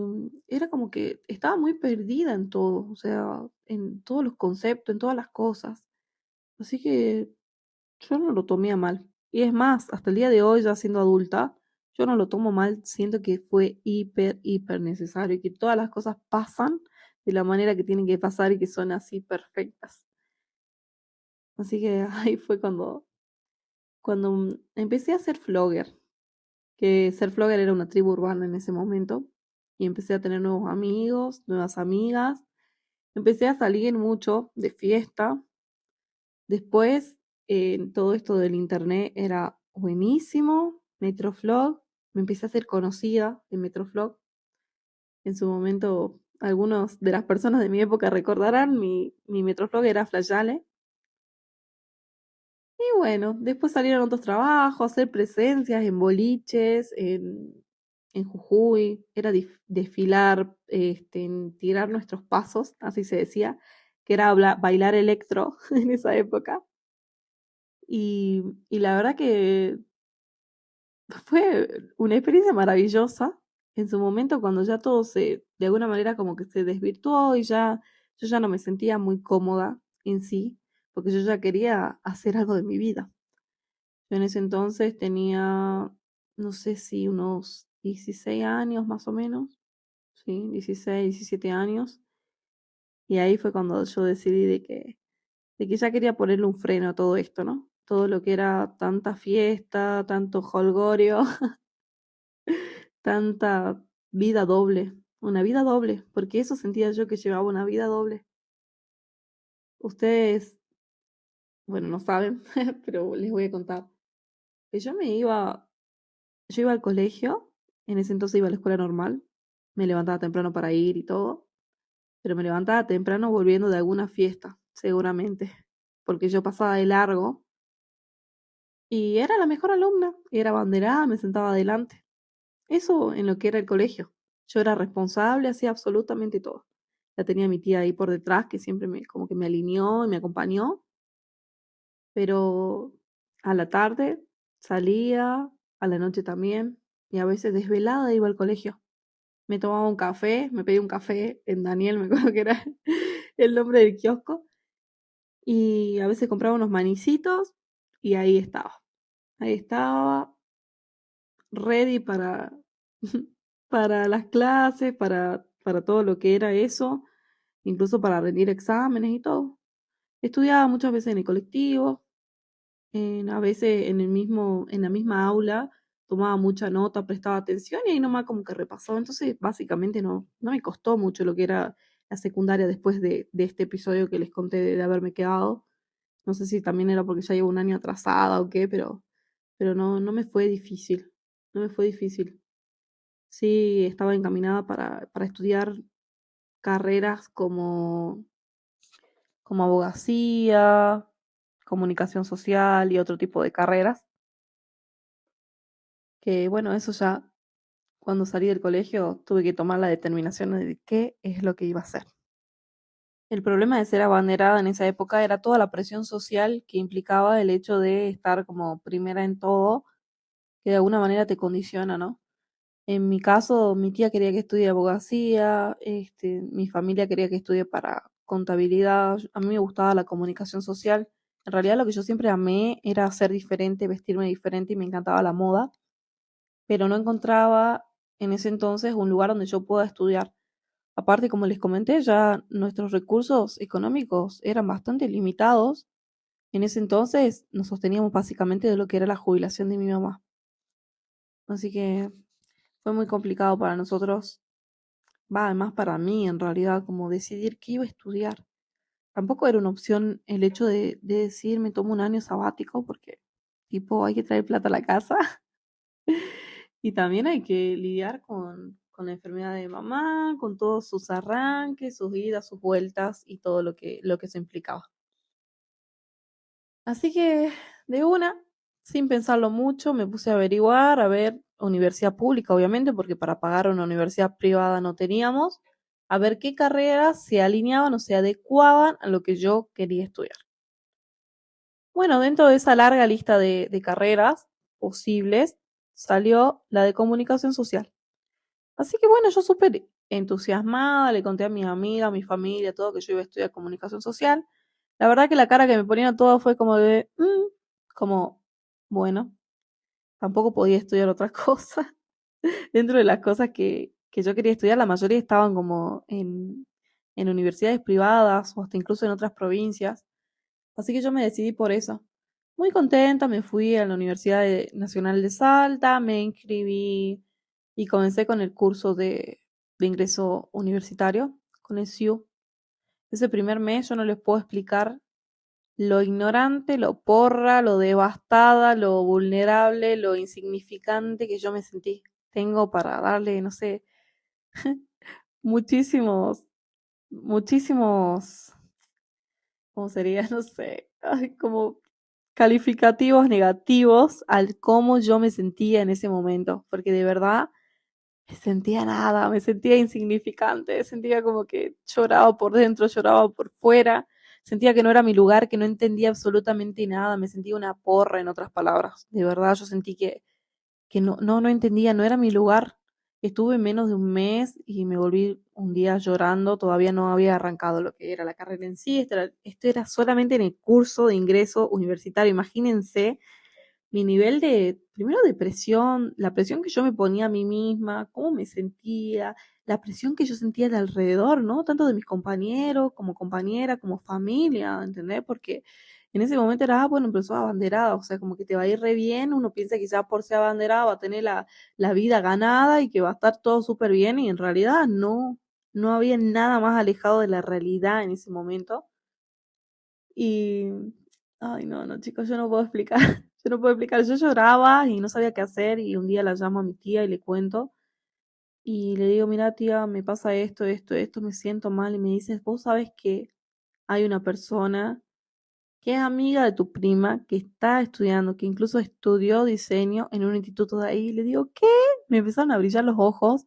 era como que estaba muy perdida en todo, o sea, en todos los conceptos, en todas las cosas. Así que yo no lo tomé a mal. Y es más, hasta el día de hoy, ya siendo adulta, yo no lo tomo mal, siento que fue hiper necesario y que todas las cosas pasan de la manera que tienen que pasar y que son así perfectas. Así que ahí fue cuando empecé a ser flogger, que ser flogger era una tribu urbana en ese momento, y empecé a tener nuevos amigos, nuevas amigas, empecé a salir mucho de fiesta. Después, todo esto del internet era buenísimo, Metroflog, me empecé a hacer conocida en Metroflog. En su momento, algunos de las personas de mi época recordarán, mi Metroflog era Flayale. Y bueno, después salieron otros trabajos, hacer presencias en boliches, en Jujuy, era desfilar, en tirar nuestros pasos, así se decía, que era bailar electro en esa época. Y la verdad que fue una experiencia maravillosa en su momento cuando ya todo de alguna manera como que se desvirtuó y yo ya no me sentía muy cómoda en sí, porque yo ya quería hacer algo de mi vida. Yo en ese entonces tenía, no sé si unos 16 años más o menos, sí, 16, 17 años, y ahí fue cuando yo decidí de que ya quería ponerle un freno a todo esto, ¿no? Todo lo que era tanta fiesta, tanto jolgorio, tanta vida doble, una vida doble, porque eso sentía yo que llevaba una vida doble. Ustedes, bueno, no saben, pero les voy a contar. Que yo iba al colegio, en ese entonces iba a la escuela normal, me levantaba temprano para ir y todo, pero me levantaba temprano volviendo de alguna fiesta, seguramente, porque yo pasaba de largo y era la mejor alumna, era abanderada, me sentaba adelante. Eso en lo que era el colegio. Yo era responsable, hacía absolutamente todo. La tenía mi tía ahí por detrás, que siempre como que me alineó y me acompañó, pero a la tarde salía, a la noche también, y a veces desvelada iba al colegio. Me tomaba un café, me pedí un café en Daniel, me acuerdo que era el nombre del kiosco, y a veces compraba unos manicitos y ahí estaba. Ahí estaba, ready para, para las clases, para todo lo que era eso, incluso para rendir exámenes y todo. Estudiaba muchas veces en el colectivo, a veces en la misma aula, tomaba mucha nota, prestaba atención y ahí nomás como que repasaba. Entonces, básicamente no me costó mucho lo que era la secundaria después de este episodio que les conté de haberme quedado. No sé si también era porque ya llevo un año atrasada o qué, pero no me fue difícil. No me fue difícil. Sí, estaba encaminada para estudiar carreras como abogacía, comunicación social y otro tipo de carreras, que bueno, eso ya cuando salí del colegio tuve que tomar la determinación de qué es lo que iba a hacer. El problema de ser abanderada en esa época era toda la presión social que implicaba el hecho de estar como primera en todo, que de alguna manera te condiciona, ¿no? En mi caso, mi tía quería que estudie abogacía, mi familia quería que estudie para contabilidad, a mí me gustaba la comunicación social. En realidad lo que yo siempre amé era ser diferente, vestirme diferente y me encantaba la moda, pero no encontraba en ese entonces un lugar donde yo pueda estudiar. Aparte, como les comenté, ya nuestros recursos económicos eran bastante limitados. En ese entonces nos sosteníamos básicamente de lo que era la jubilación de mi mamá. Así que fue muy complicado para nosotros, va, además para mí en realidad, como decidir qué iba a estudiar. Tampoco era una opción el hecho de decir me tomo un año sabático porque tipo hay que traer plata a la casa y también hay que lidiar con la enfermedad de mamá, con todos sus arranques, sus idas, sus vueltas y todo lo que se implicaba. Así que de una, sin pensarlo mucho, me puse a averiguar, a ver, universidad pública, obviamente, porque para pagar una universidad privada no teníamos, a ver qué carreras se alineaban o se adecuaban a lo que yo quería estudiar. Bueno, dentro de esa larga lista de carreras posibles, salió la de comunicación social. Así que bueno, yo súper entusiasmada, le conté a mis amigas, a mi familia, todo que yo iba a estudiar comunicación social. La verdad que la cara que me ponían todos fue como de, como, bueno, tampoco podía estudiar otra cosa. Dentro de las cosas que yo quería estudiar, la mayoría estaban como en universidades privadas o hasta incluso en otras provincias. Así que yo me decidí por eso. Muy contenta, me fui a la Nacional de Salta, me inscribí y comencé con el curso de ingreso universitario, con el SIU. Ese primer mes yo no les puedo explicar lo ignorante, lo porra, lo devastada, lo vulnerable, lo insignificante que yo me sentí. Tengo para darle, no sé, muchísimos, muchísimos, ¿cómo sería? No sé, ay, como calificativos negativos al cómo yo me sentía en ese momento, porque de verdad me sentía nada, me sentía insignificante, sentía como que lloraba por dentro, lloraba por fuera, sentía que no era mi lugar, que no entendía absolutamente nada, me sentía una porra en otras palabras, de verdad yo sentí que no entendía, no era mi lugar. Estuve menos de un mes y me volví un día llorando, todavía no había arrancado lo que era la carrera en sí, esto era solamente en el curso de ingreso universitario, imagínense mi nivel de, primero depresión, la presión que yo me ponía a mí misma, cómo me sentía, la presión que yo sentía de alrededor, ¿no? Tanto de mis compañeros, como compañera, como familia, ¿entendés? Porque en ese momento era, bueno, pero sos abanderada, o sea, como que te va a ir re bien, uno piensa que ya por ser abanderada va a tener la vida ganada y que va a estar todo súper bien, y en realidad no había nada más alejado de la realidad en ese momento. Y, ay, no, chicos, yo no puedo explicar, yo no puedo explicar, yo lloraba y no sabía qué hacer y un día la llamo a mi tía y le cuento y le digo, mira tía, me pasa esto, me siento mal y me dice, vos sabés que hay una persona que es amiga de tu prima, que está estudiando, que incluso estudió diseño en un instituto de ahí. Y le digo, ¿qué? Me empezaron a brillar los ojos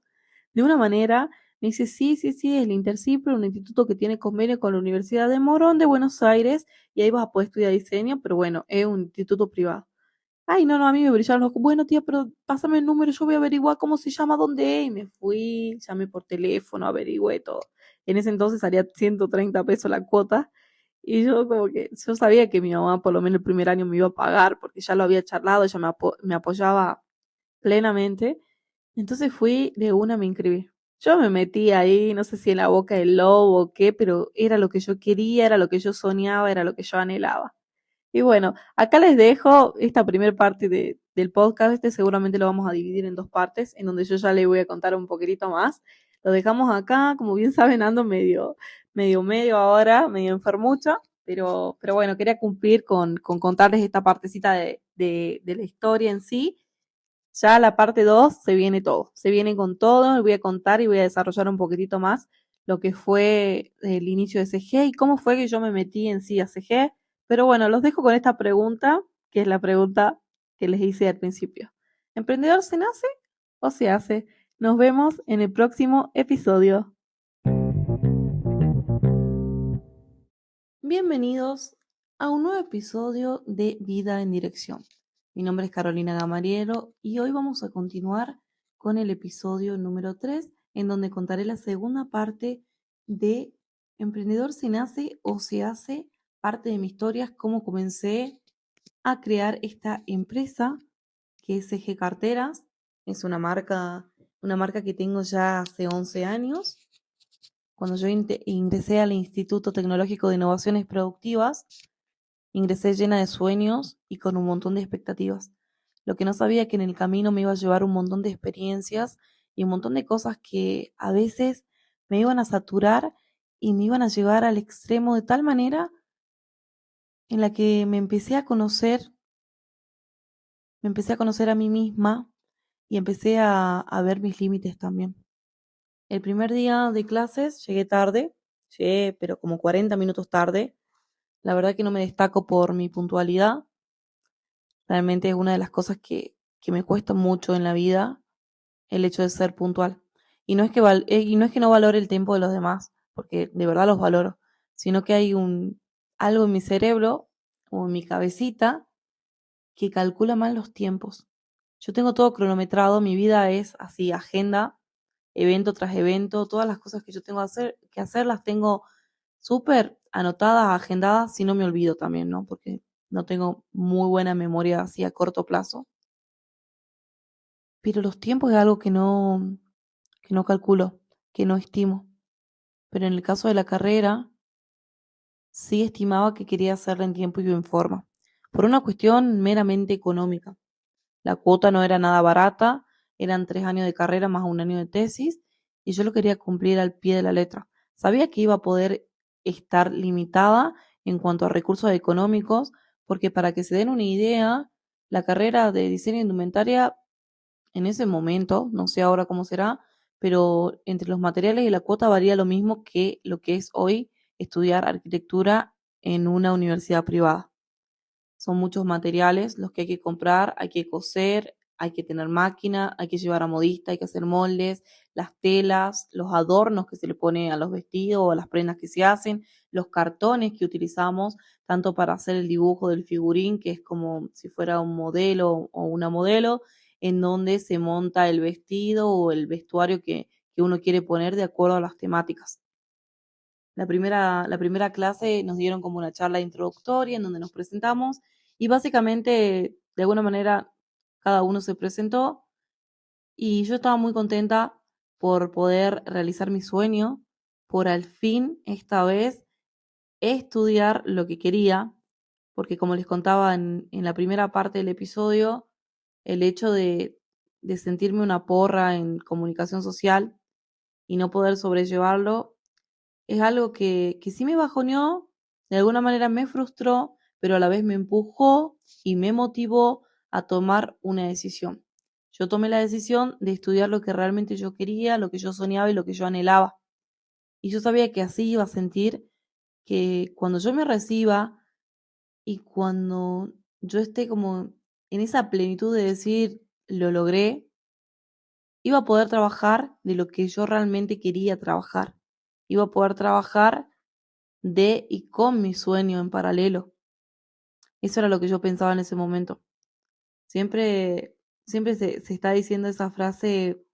de una manera. Me dice, sí, es el Intercipro, un instituto que tiene convenio con la Universidad de Morón de Buenos Aires, y ahí vas a poder estudiar diseño, pero bueno, es un instituto privado. Ay, no, a mí me brillaron los ojos. Bueno, tía, pero pásame el número, yo voy a averiguar cómo se llama, dónde es. Y me fui, llamé por teléfono, averigüé todo. En ese entonces salía 130 pesos la cuota. Y yo como que, yo sabía que mi mamá por lo menos el primer año me iba a pagar, porque ya lo había charlado, ella me apoyaba plenamente. Entonces fui, de una me inscribí. Yo me metí ahí, no sé si en la boca del lobo o qué, pero era lo que yo quería, era lo que yo soñaba, era lo que yo anhelaba. Y bueno, acá les dejo esta primera parte del podcast. Este seguramente lo vamos a dividir en dos partes, en donde yo ya les voy a contar un poquitito más. Lo dejamos acá, como bien saben, ando medio ahora, medio enfermucha, pero bueno, quería cumplir con contarles esta partecita de la historia en sí. Ya la parte 2 se viene todo, se viene con todo, voy a contar y voy a desarrollar un poquitito más lo que fue el inicio de CG y cómo fue que yo me metí en sí a CG. Pero bueno, los dejo con esta pregunta, que es la pregunta que les hice al principio. ¿Emprendedor se nace o se hace? Nos vemos en el próximo episodio. Bienvenidos a un nuevo episodio de Vida en Dirección. Mi nombre es Carolina Gamarielo y hoy vamos a continuar con el episodio número 3, en donde contaré la segunda parte de Emprendedor se nace o se hace, parte de mi historia, cómo comencé a crear esta empresa que es CG Carteras. Es una marca que tengo ya hace 11 años. Cuando yo ingresé al Instituto Tecnológico de Innovaciones Productivas, ingresé llena de sueños y con un montón de expectativas. Lo que no sabía que en el camino me iba a llevar un montón de experiencias y un montón de cosas que a veces me iban a saturar y me iban a llevar al extremo de tal manera en la que me empecé a conocer a mí misma y empecé a ver mis límites también. El primer día de clases llegué tarde, llegué pero como 40 minutos tarde. La verdad que no me destaco por mi puntualidad. Realmente es una de las cosas que me cuesta mucho en la vida, el hecho de ser puntual. Y no es que no valore el tiempo de los demás, porque de verdad los valoro, sino que hay algo en mi cerebro o en mi cabecita que calcula mal los tiempos. Yo tengo todo cronometrado, mi vida es así, agenda, evento tras evento, todas las cosas que yo tengo que hacer las tengo súper anotadas, agendadas, si no me olvido también, ¿no? Porque no tengo muy buena memoria así a corto plazo. Pero los tiempos es algo que no calculo, que no estimo. pero en el caso de la carrera, sí estimaba que quería hacerla en tiempo y en forma, por una cuestión meramente económica. La cuota no era nada barata, eran 3 años de carrera más un año de tesis, y yo lo quería cumplir al pie de la letra. Sabía que iba a poder estar limitada en cuanto a recursos económicos, porque para que se den una idea, la carrera de diseño de indumentaria en ese momento, no sé ahora cómo será, pero entre los materiales y la cuota varía lo mismo que lo que es hoy estudiar arquitectura en una universidad privada. Son muchos materiales los que hay que comprar, hay que coser, hay que tener máquina, hay que llevar a modista, hay que hacer moldes, las telas, los adornos que se le pone a los vestidos o a las prendas que se hacen, los cartones que utilizamos tanto para hacer el dibujo del figurín, que es como si fuera un modelo o una modelo, en donde se monta el vestido o el vestuario que uno quiere poner de acuerdo a las temáticas. La primera clase nos dieron como una charla introductoria en donde nos presentamos y básicamente, de alguna manera, cada uno se presentó y yo estaba muy contenta por poder realizar mi sueño, por al fin, esta vez, estudiar lo que quería, porque como les contaba en la primera parte del episodio, el hecho de sentirme una porra en comunicación social y no poder sobrellevarlo es algo que sí me bajoneó, de alguna manera me frustró, pero a la vez me empujó y me motivó a tomar una decisión. Yo tomé la decisión de estudiar lo que realmente yo quería, lo que yo soñaba y lo que yo anhelaba. Y yo sabía que así iba a sentir que cuando yo me reciba y cuando yo esté como en esa plenitud de decir, lo logré, iba a poder trabajar de lo que yo realmente quería trabajar. Iba a poder trabajar de y con mi sueño en paralelo. Eso era lo que yo pensaba en ese momento. Siempre, siempre se está diciendo esa frase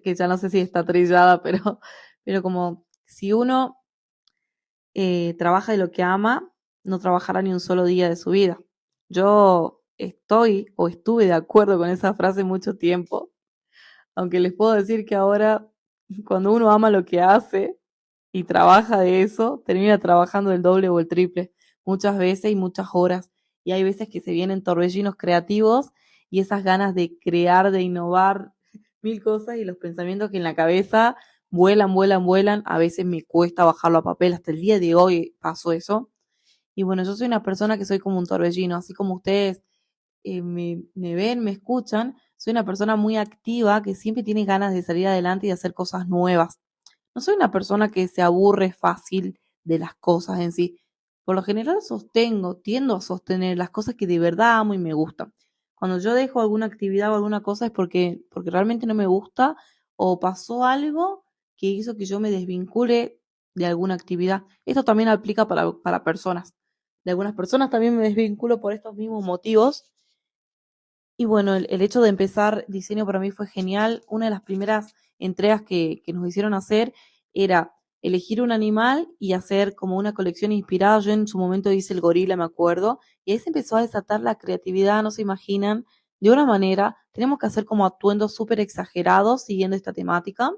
que ya no sé si está trillada, pero como si uno trabaja de lo que ama, no trabajará ni un solo día de su vida. Yo estoy o estuve de acuerdo con esa frase mucho tiempo, aunque les puedo decir que ahora, cuando uno ama lo que hace y trabaja de eso, termina trabajando el doble o el triple, muchas veces y muchas horas. Y hay veces que se vienen torbellinos creativos y esas ganas de crear, de innovar mil cosas y los pensamientos que en la cabeza vuelan, vuelan, vuelan. A veces me cuesta bajarlo a papel, hasta el día de hoy pasó eso. Y bueno, yo soy una persona que soy como un torbellino, así como ustedes me ven, me escuchan, soy una persona muy activa que siempre tiene ganas de salir adelante y de hacer cosas nuevas. No soy una persona que se aburre fácil de las cosas en sí. Por lo general tiendo a sostener las cosas que de verdad amo y me gustan. Cuando yo dejo alguna actividad o alguna cosa es porque realmente no me gusta o pasó algo que hizo que yo me desvincule de alguna actividad. Esto también aplica para personas. De algunas personas también me desvinculo por estos mismos motivos. Y bueno, el hecho de empezar diseño para mí fue genial. Una de las primeras entregas que nos hicieron hacer era elegir un animal y hacer como una colección inspirada. Yo en su momento hice el gorila, me acuerdo, y ahí se empezó a desatar la creatividad, no se imaginan, de una manera. Tenemos que hacer como atuendos súper exagerados siguiendo esta temática.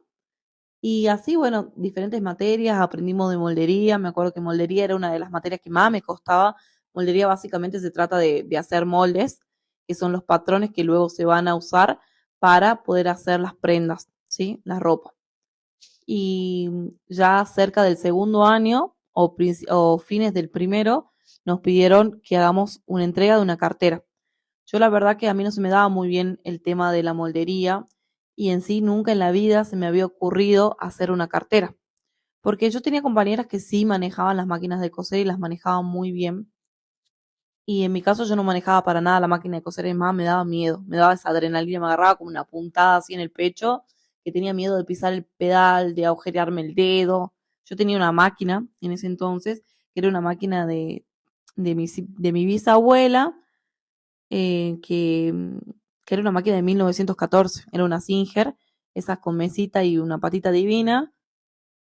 Y así, bueno, diferentes materias, aprendimos de moldería. Me acuerdo que moldería era una de las materias que más me costaba. Moldería básicamente se trata de hacer moldes, que son los patrones que luego se van a usar para poder hacer las prendas, ¿sí? La ropa. Y ya cerca del segundo año o fines del primero, nos pidieron que hagamos una entrega de una cartera. Yo la verdad que a mí no se me daba muy bien el tema de la moldería y en sí nunca en la vida se me había ocurrido hacer una cartera. Porque yo tenía compañeras que sí manejaban las máquinas de coser y las manejaban muy bien. Y en mi caso yo no manejaba para nada la máquina de coser, es más, me daba miedo, me daba esa adrenalina, me agarraba como una puntada así en el pecho, que tenía miedo de pisar el pedal, de agujerearme el dedo. Yo tenía una máquina en ese entonces, que era una máquina de mi bisabuela, que era una máquina de 1914, era una Singer, esas con mesita y una patita divina,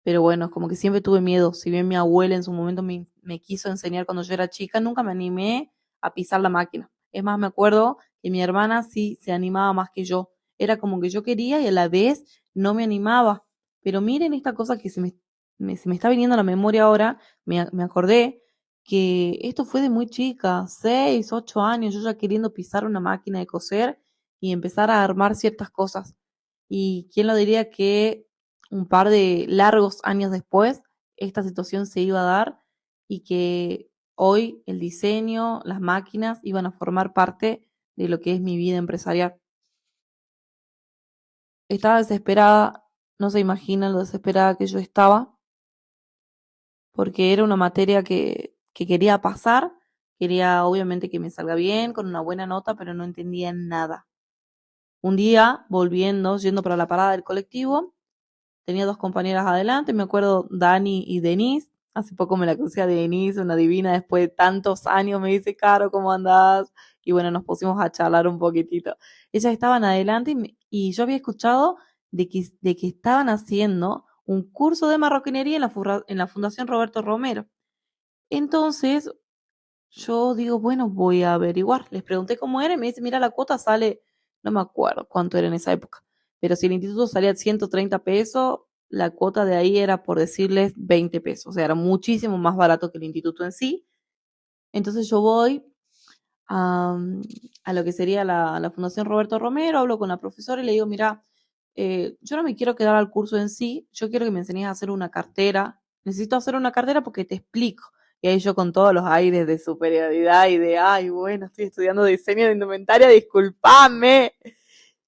pero bueno, como que siempre tuve miedo, si bien mi abuela en su momento me quiso enseñar cuando yo era chica, nunca me animé a pisar la máquina. Es más, me acuerdo que mi hermana sí se animaba más que yo, era como que yo quería y a la vez no me animaba, pero miren esta cosa que se me está viniendo a la memoria ahora, me acordé que esto fue de muy chica, 6, 8 años, yo ya queriendo pisar una máquina de coser y empezar a armar ciertas cosas. Y quién lo diría que un par de largos años después esta situación se iba a dar y que hoy el diseño, las máquinas iban a formar parte de lo que es mi vida empresarial. Estaba desesperada, no se imaginan lo desesperada que yo estaba, porque era una materia que quería pasar, quería obviamente que me salga bien, con una buena nota, pero no entendía nada. Un día, volviendo, yendo para la parada del colectivo, tenía dos compañeras adelante, me acuerdo Dani y Denise. Hace poco me la crucé a Denise, una divina, después de tantos años me dice, Caro, ¿cómo andás? Y bueno, nos pusimos a charlar un poquitito. Ellas estaban adelante y yo había escuchado de que estaban haciendo un curso de marroquinería en la Fundación Roberto Romero. Entonces, yo digo, bueno, voy a averiguar. Les pregunté cómo era y me dice, mira, la cuota sale, no me acuerdo cuánto era en esa época, pero si el instituto salía 130 pesos, la cuota de ahí era, por decirles, 20 pesos. O sea, era muchísimo más barato que el instituto en sí. Entonces yo voy a, a lo que sería la Fundación Roberto Romero, hablo con la profesora y le digo, mira, yo no me quiero quedar al curso en sí, yo quiero que me enseñes a hacer una cartera. Necesito hacer una cartera porque te explico. Y ahí yo con todos los aires de superioridad y de, ay, bueno, estoy estudiando diseño de indumentaria, discúlpame.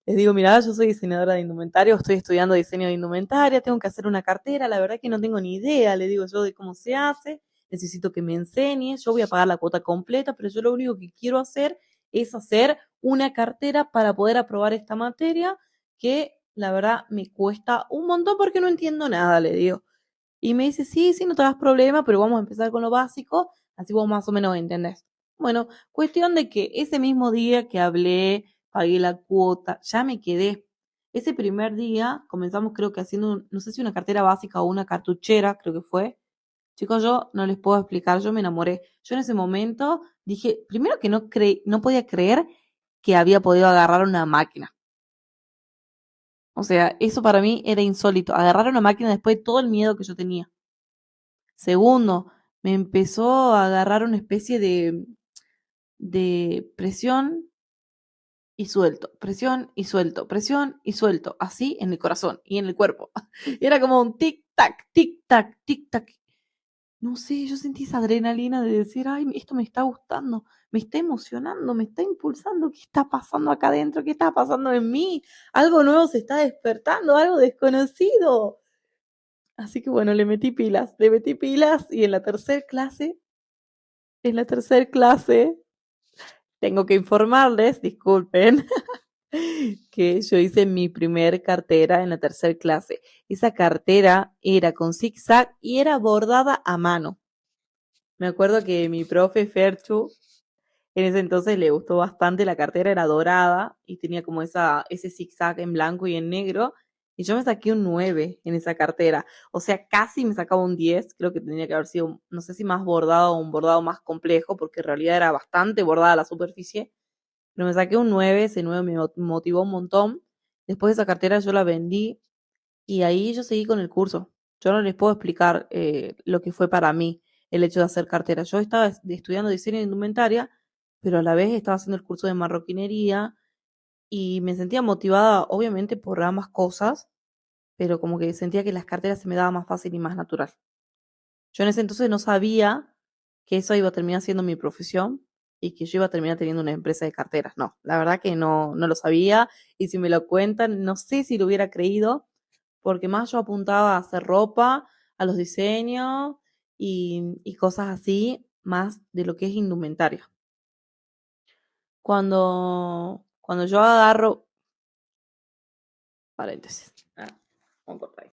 Les digo, mira, yo soy diseñadora de indumentaria, estoy estudiando diseño de indumentaria, tengo que hacer una cartera, la verdad que no tengo ni idea, le digo yo de cómo se hace, necesito que me enseñes, yo voy a pagar la cuota completa, pero yo lo único que quiero hacer es hacer una cartera para poder aprobar esta materia, que la verdad me cuesta un montón porque no entiendo nada, le digo. Y me dice, sí, sí, no te das problema, pero vamos a empezar con lo básico, así vos más o menos entendés. Bueno, cuestión de que ese mismo día que hablé, pagué la cuota, ya me quedé. Ese primer día comenzamos creo que haciendo, no sé si una cartera básica o una cartuchera, creo que fue. Chicos, yo no les puedo explicar, yo me enamoré. Yo en ese momento dije, primero que no podía creer que había podido agarrar una máquina. O sea, eso para mí era insólito, agarrar una máquina después de todo el miedo que yo tenía. Segundo, me empezó a agarrar una especie de presión y suelto, presión y suelto, presión y suelto, así en el corazón y en el cuerpo. Era como un tic-tac, tic-tac, tic-tac. No sé, yo sentí esa adrenalina de decir, ay, esto me está gustando, me está emocionando, me está impulsando, ¿qué está pasando acá adentro? ¿Qué está pasando en mí? Algo nuevo se está despertando, algo desconocido. Así que bueno, le metí pilas y en la tercer clase, tengo que informarles, disculpen, que yo hice mi primer cartera en la tercer clase. Esa cartera era con zigzag y era bordada a mano. Me acuerdo que mi profe Ferchu, en ese entonces le gustó bastante, la cartera era dorada y tenía como ese zigzag en blanco y en negro. Y yo me saqué un 9 en esa cartera. O sea, casi me sacaba un 10. Creo que tendría que haber sido, no sé si más bordado o un bordado más complejo, porque en realidad era bastante bordada la superficie. Pero me saqué un 9, ese 9 me motivó un montón. Después de esa cartera yo la vendí y ahí yo seguí con el curso. Yo no les puedo explicar lo que fue para mí el hecho de hacer cartera. Yo estaba estudiando diseño de indumentaria, pero a la vez estaba haciendo el curso de marroquinería y me sentía motivada, obviamente, por ambas cosas, pero como que sentía que las carteras se me daba más fácil y más natural. Yo en ese entonces no sabía que eso iba a terminar siendo mi profesión y que yo iba a terminar teniendo una empresa de carteras. No, la verdad que no lo sabía y si me lo cuentan, no sé si lo hubiera creído, porque más yo apuntaba a hacer ropa, a los diseños y cosas así, más de lo que es indumentaria. Cuando yo agarro, paréntesis, vamos por ahí.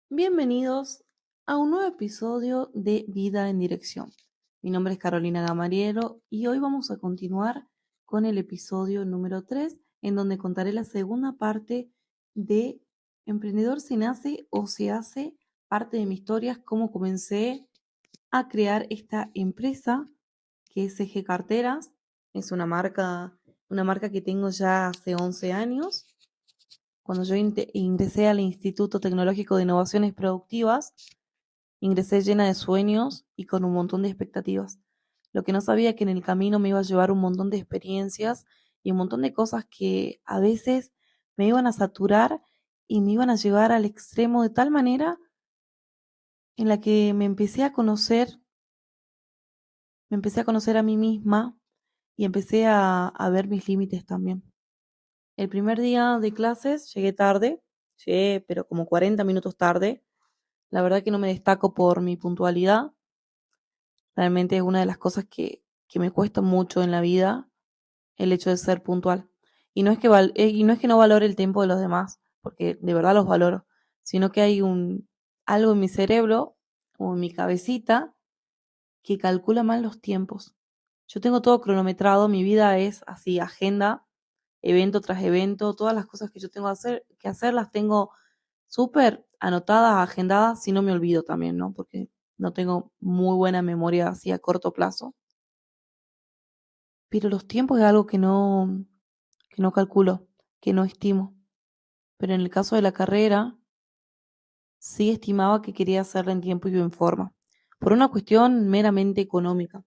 Bienvenidos a un nuevo episodio de Vida en Dirección. Mi nombre es Carolina Gamarielo y hoy vamos a continuar con el episodio número 3, en donde contaré la segunda parte de Emprendedor se nace o se hace, parte de mi historia, cómo comencé a crear esta empresa que es CG Carteras. Es una marca que tengo ya hace 11 años. Cuando yo ingresé al Instituto Tecnológico de Innovaciones Productivas, Ingresé llena de sueños y con un montón de expectativas. Lo que no sabía que en el camino me iba a llevar un montón de experiencias y un montón de cosas que a veces me iban a saturar y me iban a llevar al extremo de tal manera en la que me empecé a conocer a mí misma y empecé a ver mis límites también. El primer día de clases llegué pero como 40 minutos tarde. La verdad que no me destaco por mi puntualidad. Realmente es una de las cosas que me cuesta mucho en la vida, el hecho de ser puntual. Y no es que no valore el tiempo de los demás, porque de verdad los valoro, sino que hay algo en mi cerebro o en mi cabecita que calcula mal los tiempos. Yo tengo todo cronometrado, mi vida es así, agenda, evento tras evento, todas las cosas que yo tengo que hacer las tengo súper anotadas, agendadas, si no me olvido también, ¿no? Porque no tengo muy buena memoria así a corto plazo. Pero los tiempos es algo que no calculo, que no estimo. Pero en el caso de la carrera, sí estimaba que quería hacerla en tiempo y en forma, por una cuestión meramente económica.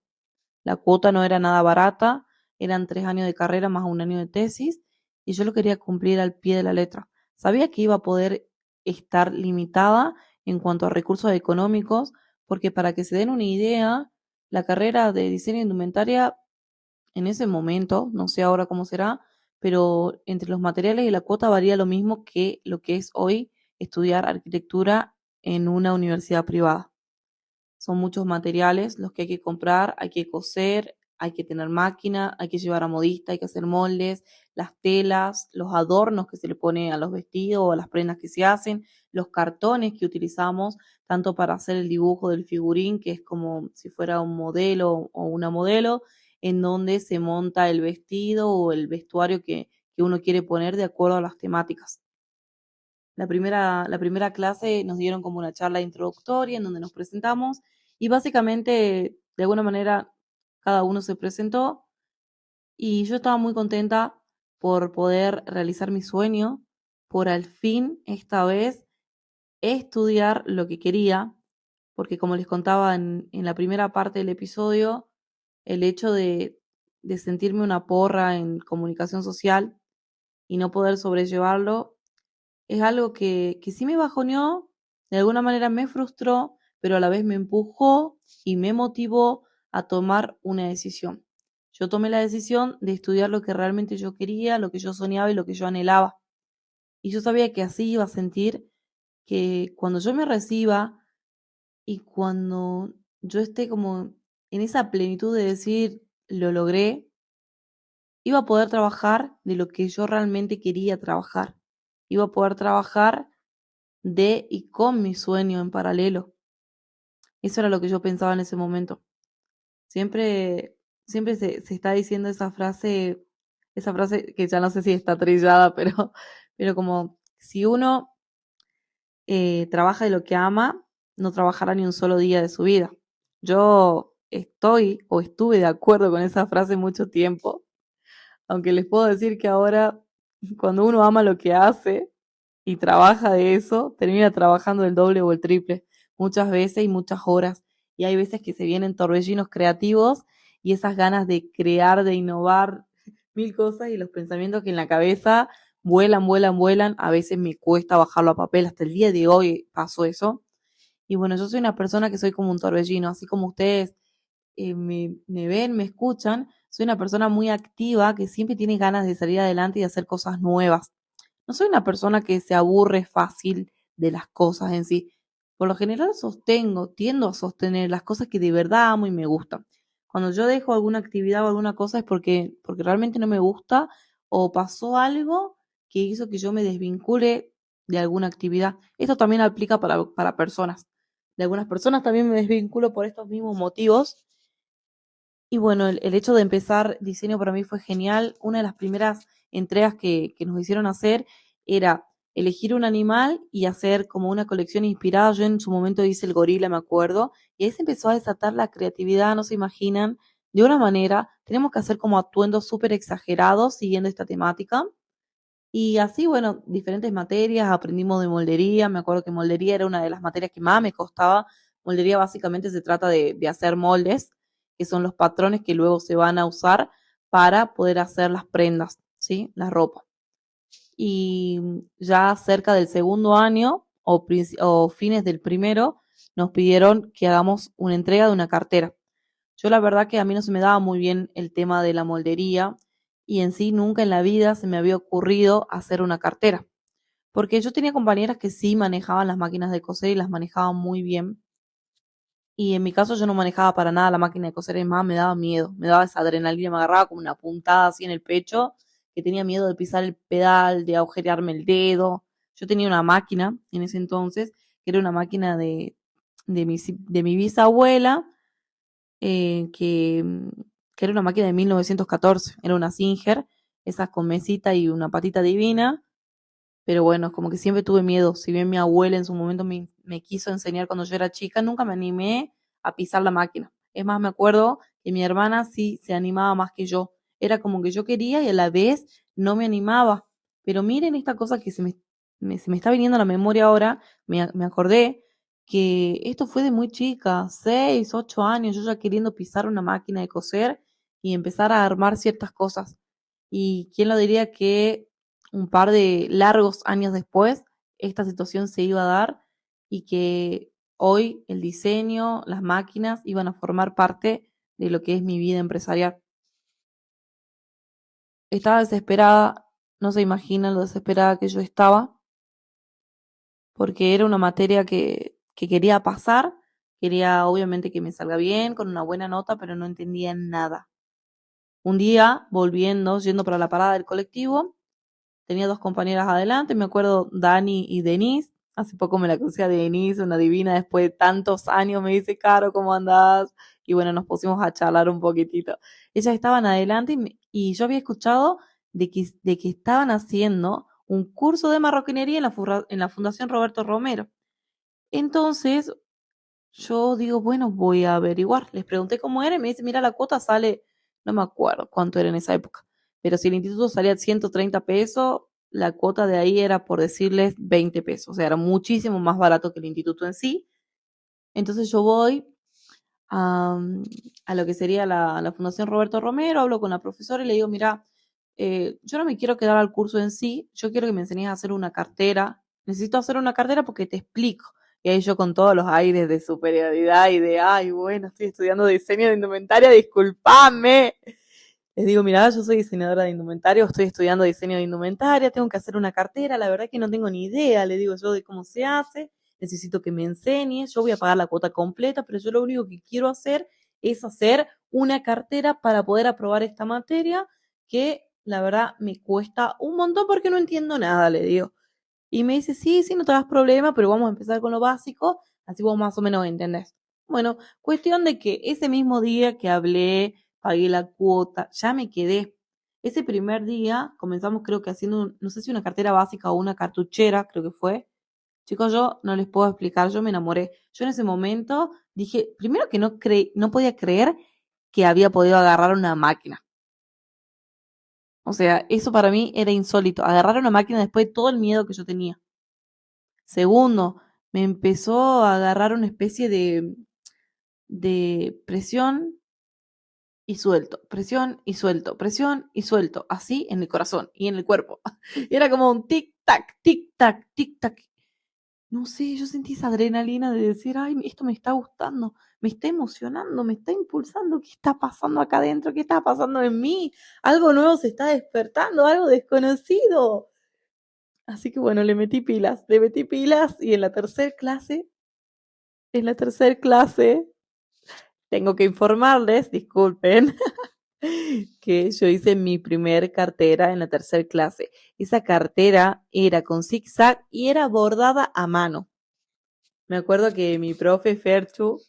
La cuota no era nada barata, eran 3 años de carrera más un año de tesis, y yo lo quería cumplir al pie de la letra. Sabía que iba a poder estar limitada en cuanto a recursos económicos, porque para que se den una idea, la carrera de diseño de indumentaria en ese momento, no sé ahora cómo será, pero entre los materiales y la cuota varía lo mismo que lo que es hoy estudiar arquitectura en una universidad privada. Son muchos materiales los que hay que comprar, hay que coser, hay que tener máquina, hay que llevar a modista, hay que hacer moldes, las telas, los adornos que se le pone a los vestidos o a las prendas que se hacen, los cartones que utilizamos, tanto para hacer el dibujo del figurín, que es como si fuera un modelo o una modelo, en donde se monta el vestido o el vestuario que uno quiere poner de acuerdo a las temáticas. La primera clase nos dieron como una charla introductoria en donde nos presentamos y básicamente, de alguna manera, cada uno se presentó y yo estaba muy contenta por poder realizar mi sueño, por al fin, esta vez, estudiar lo que quería, porque como les contaba en la primera parte del episodio, el hecho de sentirme una porra en comunicación social y no poder sobrellevarlo es algo que sí me bajoneó, de alguna manera me frustró, pero a la vez me empujó y me motivó a tomar una decisión. Yo tomé la decisión de estudiar lo que realmente yo quería, lo que yo soñaba y lo que yo anhelaba. Y yo sabía que así iba a sentir que cuando yo me reciba y cuando yo esté como en esa plenitud de decir, lo logré, iba a poder trabajar de lo que yo realmente quería trabajar. Iba a poder trabajar de y con mi sueño en paralelo. Eso era lo que yo pensaba en ese momento. Siempre, siempre se está diciendo esa frase que ya no sé si está trillada, pero como si uno trabaja de lo que ama, no trabajará ni un solo día de su vida. Yo estoy o estuve de acuerdo con esa frase mucho tiempo, aunque les puedo decir que ahora, cuando uno ama lo que hace y trabaja de eso, termina trabajando el doble o el triple, muchas veces y muchas horas. Y hay veces que se vienen torbellinos creativos y esas ganas de crear, de innovar mil cosas y los pensamientos que en la cabeza vuelan, vuelan, vuelan. A veces me cuesta bajarlo a papel, hasta el día de hoy pasó eso. Y bueno, yo soy una persona que soy como un torbellino, así como ustedes me ven, me escuchan, soy una persona muy activa que siempre tiene ganas de salir adelante y de hacer cosas nuevas. No soy una persona que se aburre fácil de las cosas en sí. Por lo general tiendo a sostener las cosas que de verdad amo y me gustan. Cuando yo dejo alguna actividad o alguna cosa es porque realmente no me gusta o pasó algo que hizo que yo me desvincule de alguna actividad. Esto también aplica para personas. De algunas personas también me desvinculo por estos mismos motivos y bueno, el hecho de empezar diseño para mí fue genial. Una de las primeras entregas que nos hicieron hacer era elegir un animal y hacer como una colección inspirada. Yo en su momento hice el gorila, me acuerdo, y ahí se empezó a desatar la creatividad, no se imaginan, de una manera. Tenemos que hacer como atuendos súper exagerados siguiendo esta temática. Y así, bueno, diferentes materias, aprendimos de moldería. Me acuerdo que moldería era una de las materias que más me costaba Moldería básicamente se trata de hacer moldes, que son los patrones que luego se van a usar para poder hacer las prendas, ¿sí? La ropa. Y ya cerca del segundo año o fines del primero nos pidieron que hagamos una entrega de una cartera. Yo la verdad que a mí no se me daba muy bien el tema de la moldería y en sí nunca en la vida se me había ocurrido hacer una cartera. Porque yo tenía compañeras que sí manejaban las máquinas de coser y las manejaban muy bien. Y en mi caso yo no manejaba para nada la máquina de coser, es más, me daba miedo, me daba esa adrenalina, me agarraba como una puntada así en el pecho, que tenía miedo de pisar el pedal, de agujerearme el dedo. Yo tenía una máquina en ese entonces, que era una máquina de mi bisabuela, eh, que, que era una máquina de 1914, era una Singer, esas con mesita y una patita divina, pero bueno, es como que siempre tuve miedo. Si bien mi abuela en su momento me quiso enseñar cuando yo era chica, nunca me animé a pisar la máquina. Es más, me acuerdo que mi hermana sí se animaba más que yo. Era como que yo quería y a la vez no me animaba. Pero miren esta cosa que se me está viniendo a la memoria ahora, me acordé que esto fue de muy chica, 6, 8 años, yo ya queriendo pisar una máquina de coser y empezar a armar ciertas cosas. Y quién lo diría que un par de largos años después esta situación se iba a dar y que hoy el diseño, las máquinas iban a formar parte de lo que es mi vida empresarial. Estaba desesperada, no se imaginan lo desesperada que yo estaba, porque era una materia que quería pasar, quería obviamente que me salga bien, con una buena nota, pero no entendía nada. Un día, volviendo, yendo para la parada del colectivo, tenía dos compañeras adelante, me acuerdo Dani y Denise. Hace poco me la crucé a Denise, una divina, después de tantos años me dice, Caro, ¿cómo andás? Y bueno, nos pusimos a charlar un poquitito. Ellas estaban adelante y yo había escuchado de que estaban haciendo un curso de marroquinería en la Fundación Roberto Romero. Entonces, yo digo, bueno, voy a averiguar. Les pregunté cómo era y me dice, mira, la cuota sale, no me acuerdo cuánto era en esa época, pero si el instituto salía 130 pesos, la cuota de ahí era, por decirles, 20 pesos. O sea, era muchísimo más barato que el instituto en sí. Entonces yo voy a, a lo que sería la Fundación Roberto Romero, hablo con la profesora y le digo, mira, yo no me quiero quedar al curso en sí, yo quiero que me enseñes a hacer una cartera. Necesito hacer una cartera porque te explico. Y ahí yo con todos los aires de superioridad y de, ay, bueno, estoy estudiando diseño de indumentaria, discúlpame. Les digo, mira, yo soy diseñadora de indumentaria, estoy estudiando diseño de indumentaria, tengo que hacer una cartera, la verdad que no tengo ni idea, le digo yo de cómo se hace, necesito que me enseñes, yo voy a pagar la cuota completa, pero yo lo único que quiero hacer es hacer una cartera para poder aprobar esta materia, que la verdad me cuesta un montón porque no entiendo nada, le digo. Y me dice, sí, sí, no te das problema, pero vamos a empezar con lo básico, así vos más o menos entendés. Bueno, cuestión de que ese mismo día que hablé, pagué la cuota, ya me quedé. Ese primer día comenzamos creo que haciendo, no sé si una cartera básica o una cartuchera, creo que fue. Chicos, yo no les puedo explicar, yo me enamoré. Yo en ese momento dije, primero que no podía creer que había podido agarrar una máquina. O sea, eso para mí era insólito, agarrar una máquina después de todo el miedo que yo tenía. Segundo, me empezó a agarrar una especie de presión y suelto, presión y suelto, presión y suelto, así en el corazón y en el cuerpo. Y era como un tic-tac, tic-tac, tic-tac. No sé, yo sentí esa adrenalina de decir, ay, esto me está gustando, me está emocionando, me está impulsando, ¿qué está pasando acá adentro? ¿Qué está pasando en mí? Algo nuevo se está despertando, algo desconocido. Así que bueno, le metí pilas y en la tercer clase, tengo que informarles, disculpen, que yo hice mi primer cartera en la tercer clase. Esa cartera era con zigzag y era bordada a mano. Me acuerdo que mi profe Ferchu,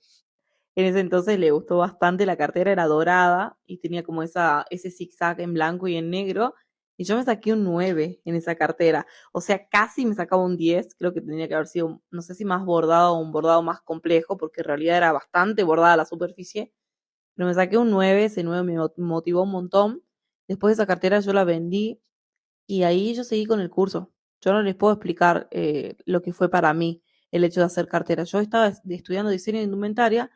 en ese entonces le gustó bastante, la cartera era dorada y tenía como ese zigzag en blanco y en negro. Y yo me saqué un 9 en esa cartera. O sea, casi me sacaba un 10. Creo que tenía que haber sido, no sé si más bordado o un bordado más complejo, porque en realidad era bastante bordada la superficie. Pero me saqué un 9, ese 9 me motivó un montón. Después de esa cartera yo la vendí y ahí yo seguí con el curso. Yo no les puedo explicar lo que fue para mí. el hecho de hacer carteras. Yo estaba estudiando diseño de indumentaria,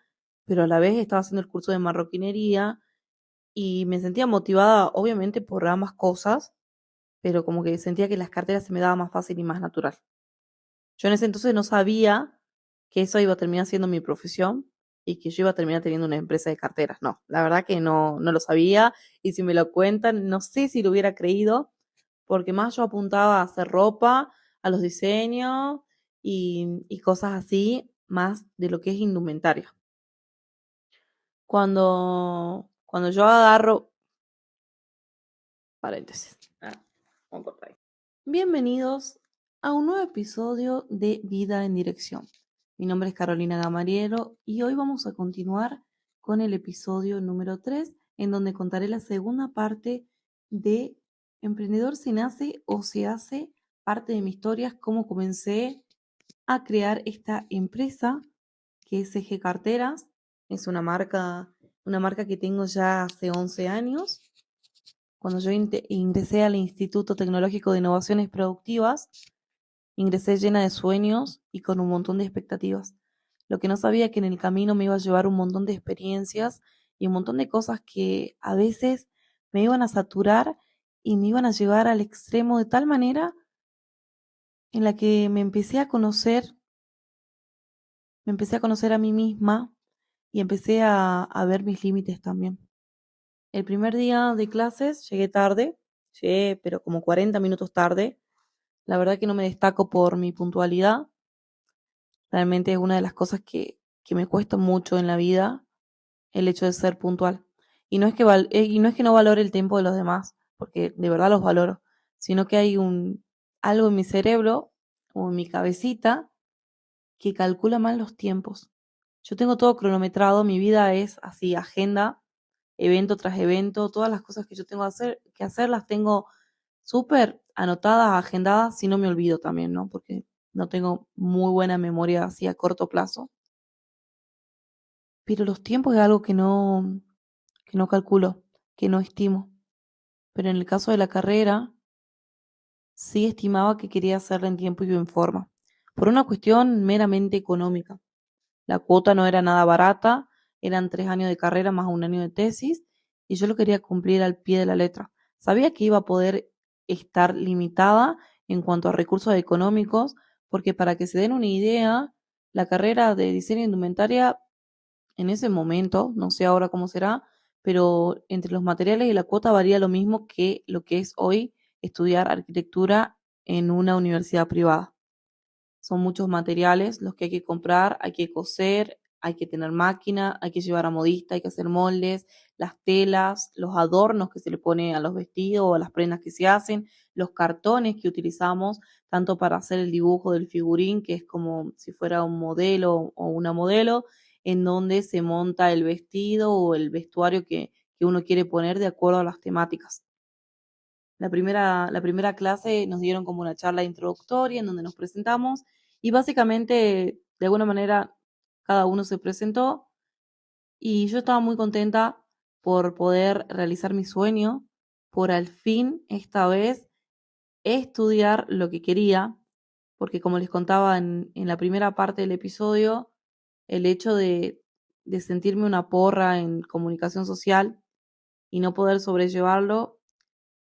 pero a la vez estaba haciendo el curso de marroquinería y me sentía motivada, obviamente, por ambas cosas, pero como que sentía que las carteras se me daba más fácil y más natural. Yo en ese entonces no sabía que eso iba a terminar siendo mi profesión y que yo iba a terminar teniendo una empresa de carteras. No, la verdad que no lo sabía y si me lo cuentan, no sé si lo hubiera creído, porque más yo apuntaba a hacer ropa, a los diseños y cosas así, más de lo que es indumentaria. Cuando yo agarro, paréntesis, vamos por ahí. Bienvenidos a un nuevo episodio de Vida en Dirección. Mi nombre es Carolina Gamarielo y hoy vamos a continuar con el episodio número 3, en donde contaré la segunda parte de Emprendedor se nace o se hace, parte de mi historia, cómo comencé a crear esta empresa que es CG Carteras. Es una marca que tengo ya hace 11 años. Cuando yo ingresé al Instituto Tecnológico de Innovaciones Productivas, ingresé llena de sueños y con un montón de expectativas. Lo que no sabía que en el camino me iba a llevar un montón de experiencias y un montón de cosas que a veces me iban a saturar y me iban a llevar al extremo de tal manera en la que me empecé a conocer a mí misma y empecé a ver mis límites también. El primer día de clases llegué pero como 40 minutos tarde. La verdad que no me destaco por mi puntualidad. Realmente es una de las cosas que me cuesta mucho en la vida, el hecho de ser puntual. Y no es que no valore el tiempo de los demás, porque de verdad los valoro, sino que hay algo en mi cerebro o en mi cabecita que calcula mal los tiempos. Yo tengo todo cronometrado, mi vida es así, agenda, evento tras evento, todas las cosas que yo tengo que hacer las tengo súper anotadas, agendadas, si no me olvido también, ¿no? Porque no tengo muy buena memoria así a corto plazo. Pero los tiempos es algo que no calculo, que no estimo. Pero en el caso de la carrera, sí estimaba que quería hacerla en tiempo y en forma. Por una cuestión meramente económica. La cuota no era nada barata, eran 3 años de carrera más un año de tesis, y yo lo quería cumplir al pie de la letra. Sabía que iba a poder estar limitada en cuanto a recursos económicos, porque para que se den una idea, la carrera de diseño de indumentaria en ese momento, no sé ahora cómo será, pero entre los materiales y la cuota varía lo mismo que lo que es hoy estudiar arquitectura en una universidad privada. Son muchos materiales los que hay que comprar, hay que coser, hay que tener máquina, hay que llevar a modista, hay que hacer moldes, las telas, los adornos que se le pone a los vestidos o a las prendas que se hacen, los cartones que utilizamos, tanto para hacer el dibujo del figurín, que es como si fuera un modelo o una modelo, en donde se monta el vestido o el vestuario que uno quiere poner de acuerdo a las temáticas. La primera clase nos dieron como una charla introductoria en donde nos presentamos y básicamente, de alguna manera, cada uno se presentó y yo estaba muy contenta por poder realizar mi sueño, por al fin, esta vez, estudiar lo que quería, porque como les contaba en la primera parte del episodio, el hecho de sentirme una porra en comunicación social y no poder sobrellevarlo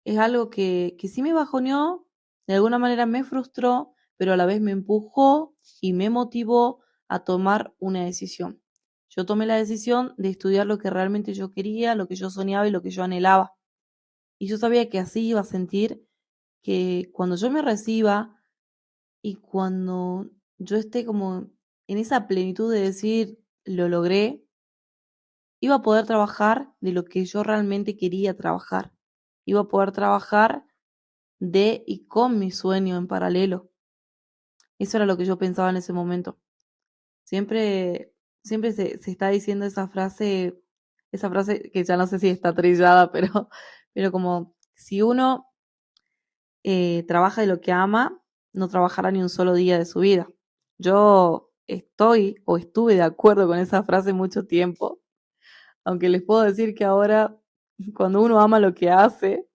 es algo que sí me bajoneó, de alguna manera me frustró, pero a la vez me empujó y me motivó a tomar una decisión. Yo tomé la decisión de estudiar lo que realmente yo quería, lo que yo soñaba y lo que yo anhelaba. Y yo sabía que así iba a sentir que cuando yo me reciba y cuando yo esté como en esa plenitud de decir, lo logré, iba a poder trabajar de lo que yo realmente quería trabajar. Iba a poder trabajar de y con mi sueño en paralelo. Eso era lo que yo pensaba en ese momento. Siempre, siempre se está diciendo esa frase que ya no sé si está trillada, pero como si uno trabaja de lo que ama, no trabajará ni un solo día de su vida. Yo estoy o estuve de acuerdo con esa frase mucho tiempo, aunque les puedo decir que ahora, cuando uno ama lo que hace,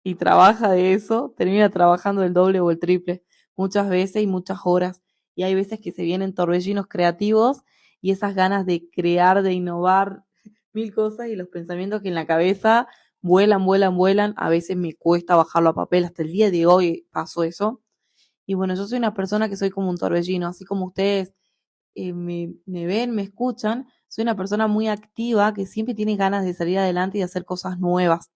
y trabaja de eso, termina trabajando el doble o el triple, muchas veces y muchas horas. y hay veces que se vienen torbellinos creativos y esas ganas de crear, de innovar mil cosas y los pensamientos que en la cabeza vuelan, vuelan, vuelan. A veces me cuesta bajarlo a papel, hasta el día de hoy pasó eso. Y bueno, yo soy una persona que soy como un torbellino, así como ustedes me ven, me escuchan, soy una persona muy activa que siempre tiene ganas de salir adelante y de hacer cosas nuevas.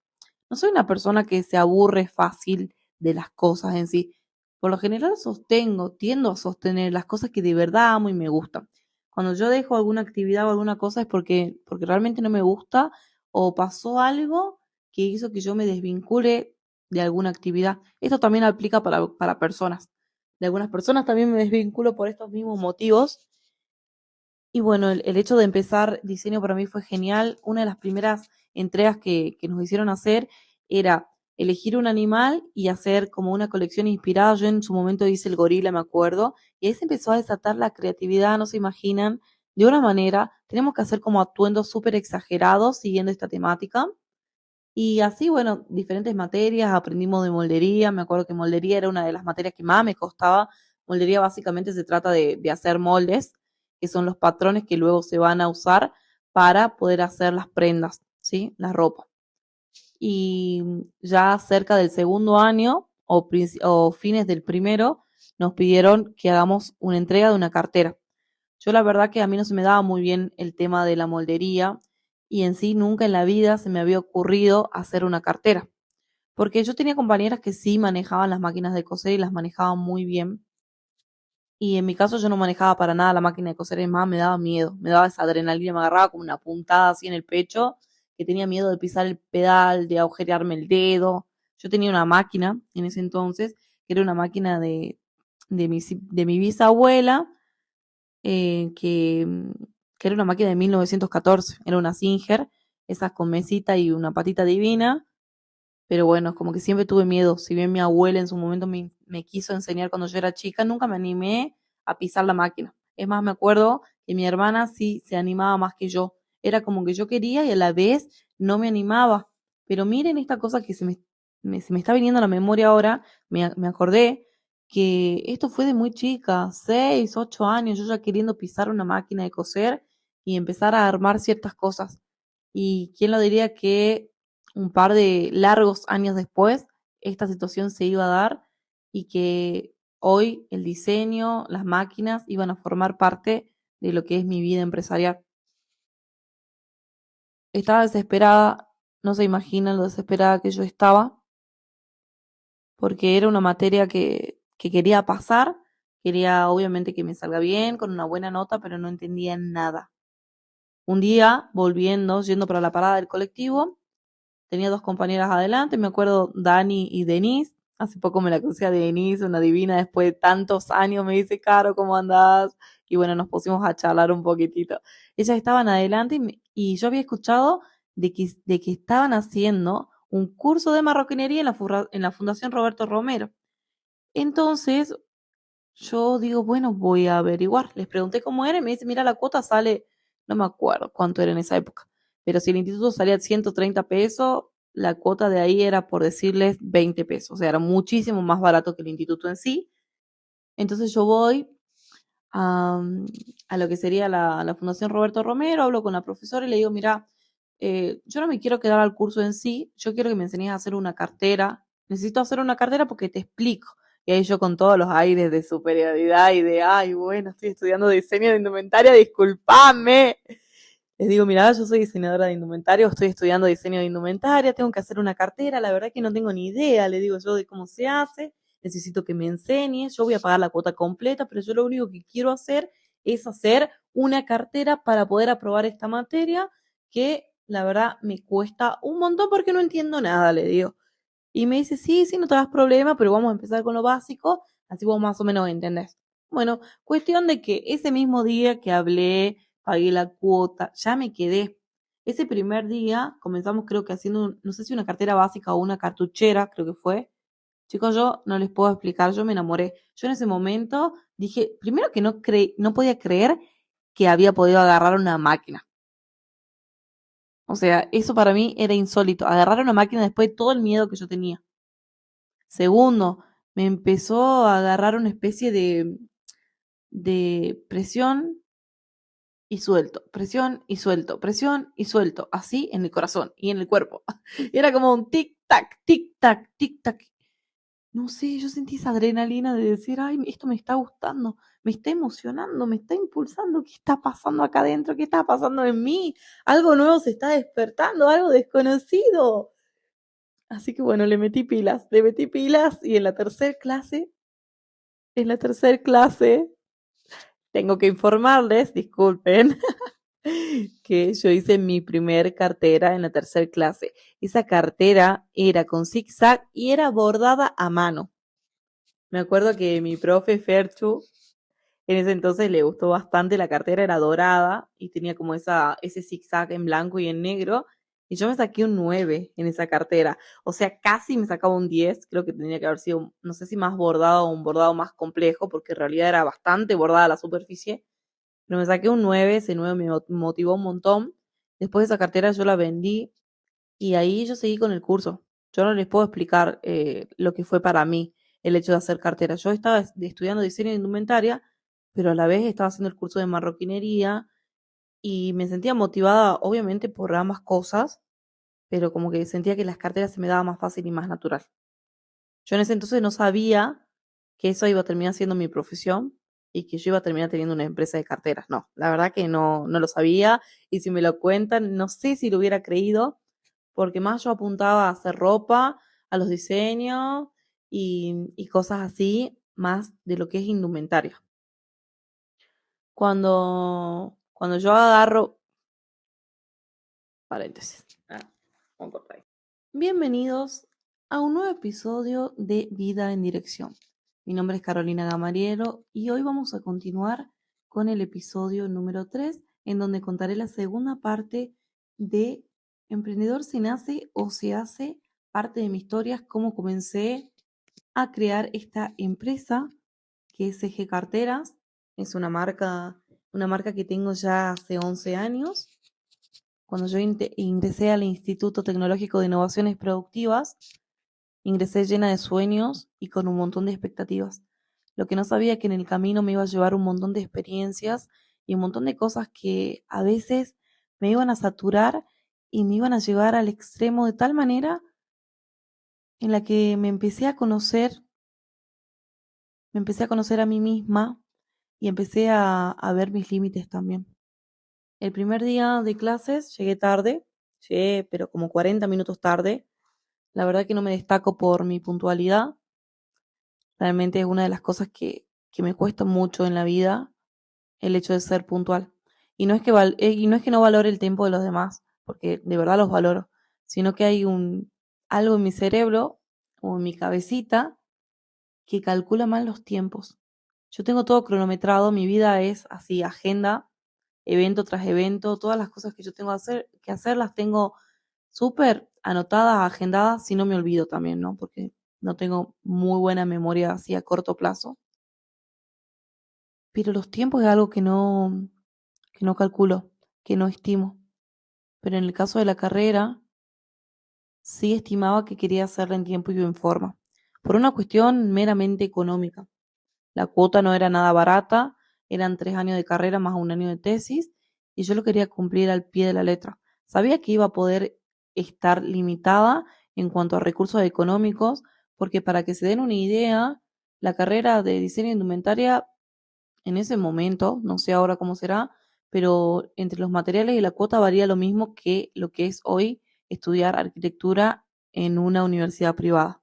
No soy una persona que se aburre fácil de las cosas en sí. Por lo general tiendo a sostener las cosas que de verdad amo y me gustan. Cuando yo dejo alguna actividad o alguna cosa es porque realmente no me gusta o pasó algo que hizo que yo me desvincule de alguna actividad. Esto también aplica para personas. De algunas personas también me desvinculo por estos mismos motivos y bueno, el hecho de empezar diseño para mí fue genial. Una de las primeras entregas que nos hicieron hacer era elegir un animal y hacer como una colección inspirada. Yo en su momento hice el gorila, me acuerdo, y ahí se empezó a desatar la creatividad, no se imaginan, de una manera. Tenemos que hacer como atuendos súper exagerados siguiendo esta temática. Y así, bueno, diferentes materias, aprendimos de moldería. Me acuerdo que moldería era una de las materias que más me costaba. Moldería básicamente se trata de hacer moldes, que son los patrones que luego se van a usar para poder hacer las prendas, ¿sí? La ropa. Y ya cerca del segundo año o fines del primero nos pidieron que hagamos una entrega de una cartera. Yo la verdad que a mí no se me daba muy bien el tema de la moldería y en sí nunca en la vida se me había ocurrido hacer una cartera. Porque yo tenía compañeras que sí manejaban las máquinas de coser y las manejaban muy bien. Y en mi caso yo no manejaba para nada la máquina de coser, es más, me daba miedo, me daba esa adrenalina, me agarraba como una puntada así en el pecho, que tenía miedo de pisar el pedal, de agujerearme el dedo. Yo tenía una máquina en ese entonces, que era una máquina de mi bisabuela, eh, que, que era una máquina de 1914, era una Singer, esas con mesita y una patita divina, pero bueno, es como que siempre tuve miedo. Si bien mi abuela en su momento me quiso enseñar cuando yo era chica, nunca me animé a pisar la máquina. Es más, me acuerdo que mi hermana sí se animaba más que yo. Era como que yo quería y a la vez no me animaba. Pero miren esta cosa que se me está viniendo a la memoria ahora, me acordé que esto fue de muy chica, 6, 8 años, yo ya queriendo pisar una máquina de coser y empezar a armar ciertas cosas. Y quién lo diría que un par de largos años después esta situación se iba a dar y que hoy el diseño, las máquinas iban a formar parte de lo que es mi vida empresarial. Estaba desesperada, no se imaginan lo desesperada que yo estaba, porque era una materia que quería pasar, quería obviamente que me salga bien, con una buena nota, pero no entendía nada. Un día, volviendo, yendo para la parada del colectivo, tenía dos compañeras adelante, me acuerdo Dani y Denise. Hace poco me la crucé a Denise, una divina, después de tantos años, me dice, Caro, ¿cómo andás? Y bueno, nos pusimos a charlar un poquitito. Ellas estaban adelante y yo había escuchado de que estaban haciendo un curso de marroquinería en la Fundación Roberto Romero. Entonces, yo digo, bueno, voy a averiguar. Les pregunté cómo era y me dice, mira, la cuota sale, no me acuerdo cuánto era en esa época, pero si el instituto salía 130 pesos, la cuota de ahí era, por decirles, 20 pesos. O sea, era muchísimo más barato que el instituto en sí. Entonces yo voy a, a lo que sería la Fundación Roberto Romero, hablo con la profesora y le digo, mira, yo no me quiero quedar al curso en sí, yo quiero que me enseñes a hacer una cartera. Necesito hacer una cartera porque te explico. Y ahí yo con todos los aires de superioridad y de, ay, bueno, estoy estudiando diseño de indumentaria, discúlpame. Les digo, mira, yo soy diseñadora de indumentaria, estoy estudiando diseño de indumentaria, tengo que hacer una cartera, la verdad que no tengo ni idea, le digo yo de cómo se hace, necesito que me enseñes, yo voy a pagar la cuota completa, pero yo lo único que quiero hacer es hacer una cartera para poder aprobar esta materia, que la verdad me cuesta un montón porque no entiendo nada, le digo. Y me dice, sí, sí, no te das problema, pero vamos a empezar con lo básico, así vos más o menos entendés. Bueno, cuestión de que ese mismo día que hablé, pagué la cuota, ya me quedé. Ese primer día comenzamos creo que haciendo, no sé si una cartera básica o una cartuchera, creo que fue. Chicos, yo no les puedo explicar, yo me enamoré. Yo en ese momento dije, primero que no podía creer que había podido agarrar una máquina. O sea, eso para mí era insólito, agarrar una máquina después de todo el miedo que yo tenía. Segundo, me empezó a agarrar una especie de presión y suelto, presión y suelto, presión y suelto, así en el corazón y en el cuerpo. Era como un tic-tac, tic-tac, tic-tac. No sé, yo sentí esa adrenalina de decir, ay, esto me está gustando, me está emocionando, me está impulsando, ¿qué está pasando acá adentro? ¿Qué está pasando en mí? Algo nuevo se está despertando, algo desconocido. Así que bueno, le metí pilas y en la tercera clase, tengo que informarles, disculpen, que yo hice mi primer cartera en la tercera clase. Esa cartera era con zigzag y era bordada a mano. Me acuerdo que mi profe Ferchu, en ese entonces le gustó bastante, la cartera era dorada y tenía como ese zigzag en blanco y en negro. Y yo me saqué un 9 en esa cartera. O sea, casi me sacaba un 10. Creo que tendría que haber sido, no sé si más bordado o un bordado más complejo, porque en realidad era bastante bordada la superficie. Pero me saqué un 9, ese 9 me motivó un montón. Después de esa cartera yo la vendí y ahí yo seguí con el curso. Yo no les puedo explicar lo que fue para mí el hecho de hacer cartera. Yo estaba estudiando diseño de indumentaria, pero a la vez estaba haciendo el curso de marroquinería y me sentía motivada, obviamente, por ambas cosas, pero como que sentía que las carteras se me daban más fácil y más natural. Yo en ese entonces no sabía que eso iba a terminar siendo mi profesión y que yo iba a terminar teniendo una empresa de carteras. No, la verdad que no lo sabía y si me lo cuentan, no sé si lo hubiera creído, porque más yo apuntaba a hacer ropa, a los diseños y cosas así, más de lo que es indumentaria. Cuando yo agarro, paréntesis, vamos a cortar ahí. Bienvenidos a un nuevo episodio de Vida en Dirección. Mi nombre es Carolina Gamariero y hoy vamos a continuar con el episodio número 3, en donde contaré la segunda parte de Emprendedor se nace o se hace, parte de mi historia, cómo comencé a crear esta empresa que es Eje Carteras. Es una marca que tengo ya hace 11 años. Cuando yo ingresé al Instituto Tecnológico de Innovaciones Productivas, ingresé llena de sueños y con un montón de expectativas. Lo que no sabía que en el camino me iba a llevar un montón de experiencias y un montón de cosas que a veces me iban a saturar y me iban a llevar al extremo de tal manera en la que me empecé a conocer a mí misma y empecé a ver mis límites también. El primer día de clases llegué pero como 40 minutos tarde. La verdad que no me destaco por mi puntualidad. Realmente es una de las cosas que me cuesta mucho en la vida, el hecho de ser puntual. Y no es que no valore el tiempo de los demás, porque de verdad los valoro, sino que hay algo en mi cerebro o en mi cabecita que calcula mal los tiempos. Yo tengo todo cronometrado, mi vida es así, agenda, evento tras evento, todas las cosas que yo tengo que hacer las tengo súper anotadas, agendadas, si no me olvido también, ¿no? Porque no tengo muy buena memoria así a corto plazo. Pero los tiempos es algo que no calculo, que no estimo. Pero en el caso de la carrera, sí estimaba que quería hacerla en tiempo y en forma, por una cuestión meramente económica. La cuota no era nada barata, eran 3 años de carrera más un año de tesis, y yo lo quería cumplir al pie de la letra. Sabía que iba a poder estar limitada en cuanto a recursos económicos, porque para que se den una idea, la carrera de diseño de indumentaria en ese momento, no sé ahora cómo será, pero entre los materiales y la cuota varía lo mismo que lo que es hoy estudiar arquitectura en una universidad privada.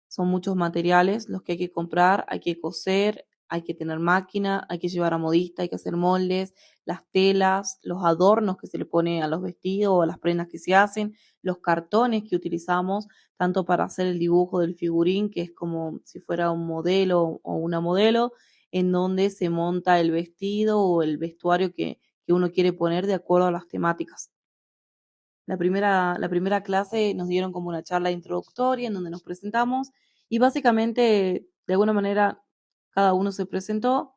Son muchos materiales los que hay que comprar, hay que coser, hay que tener máquina, hay que llevar a modista, hay que hacer moldes, las telas, los adornos que se le pone a los vestidos o a las prendas que se hacen, los cartones que utilizamos, tanto para hacer el dibujo del figurín, que es como si fuera un modelo o una modelo, en donde se monta el vestido o el vestuario que uno quiere poner de acuerdo a las temáticas. La primera clase nos dieron como una charla introductoria en donde nos presentamos y básicamente, de alguna manera, cada uno se presentó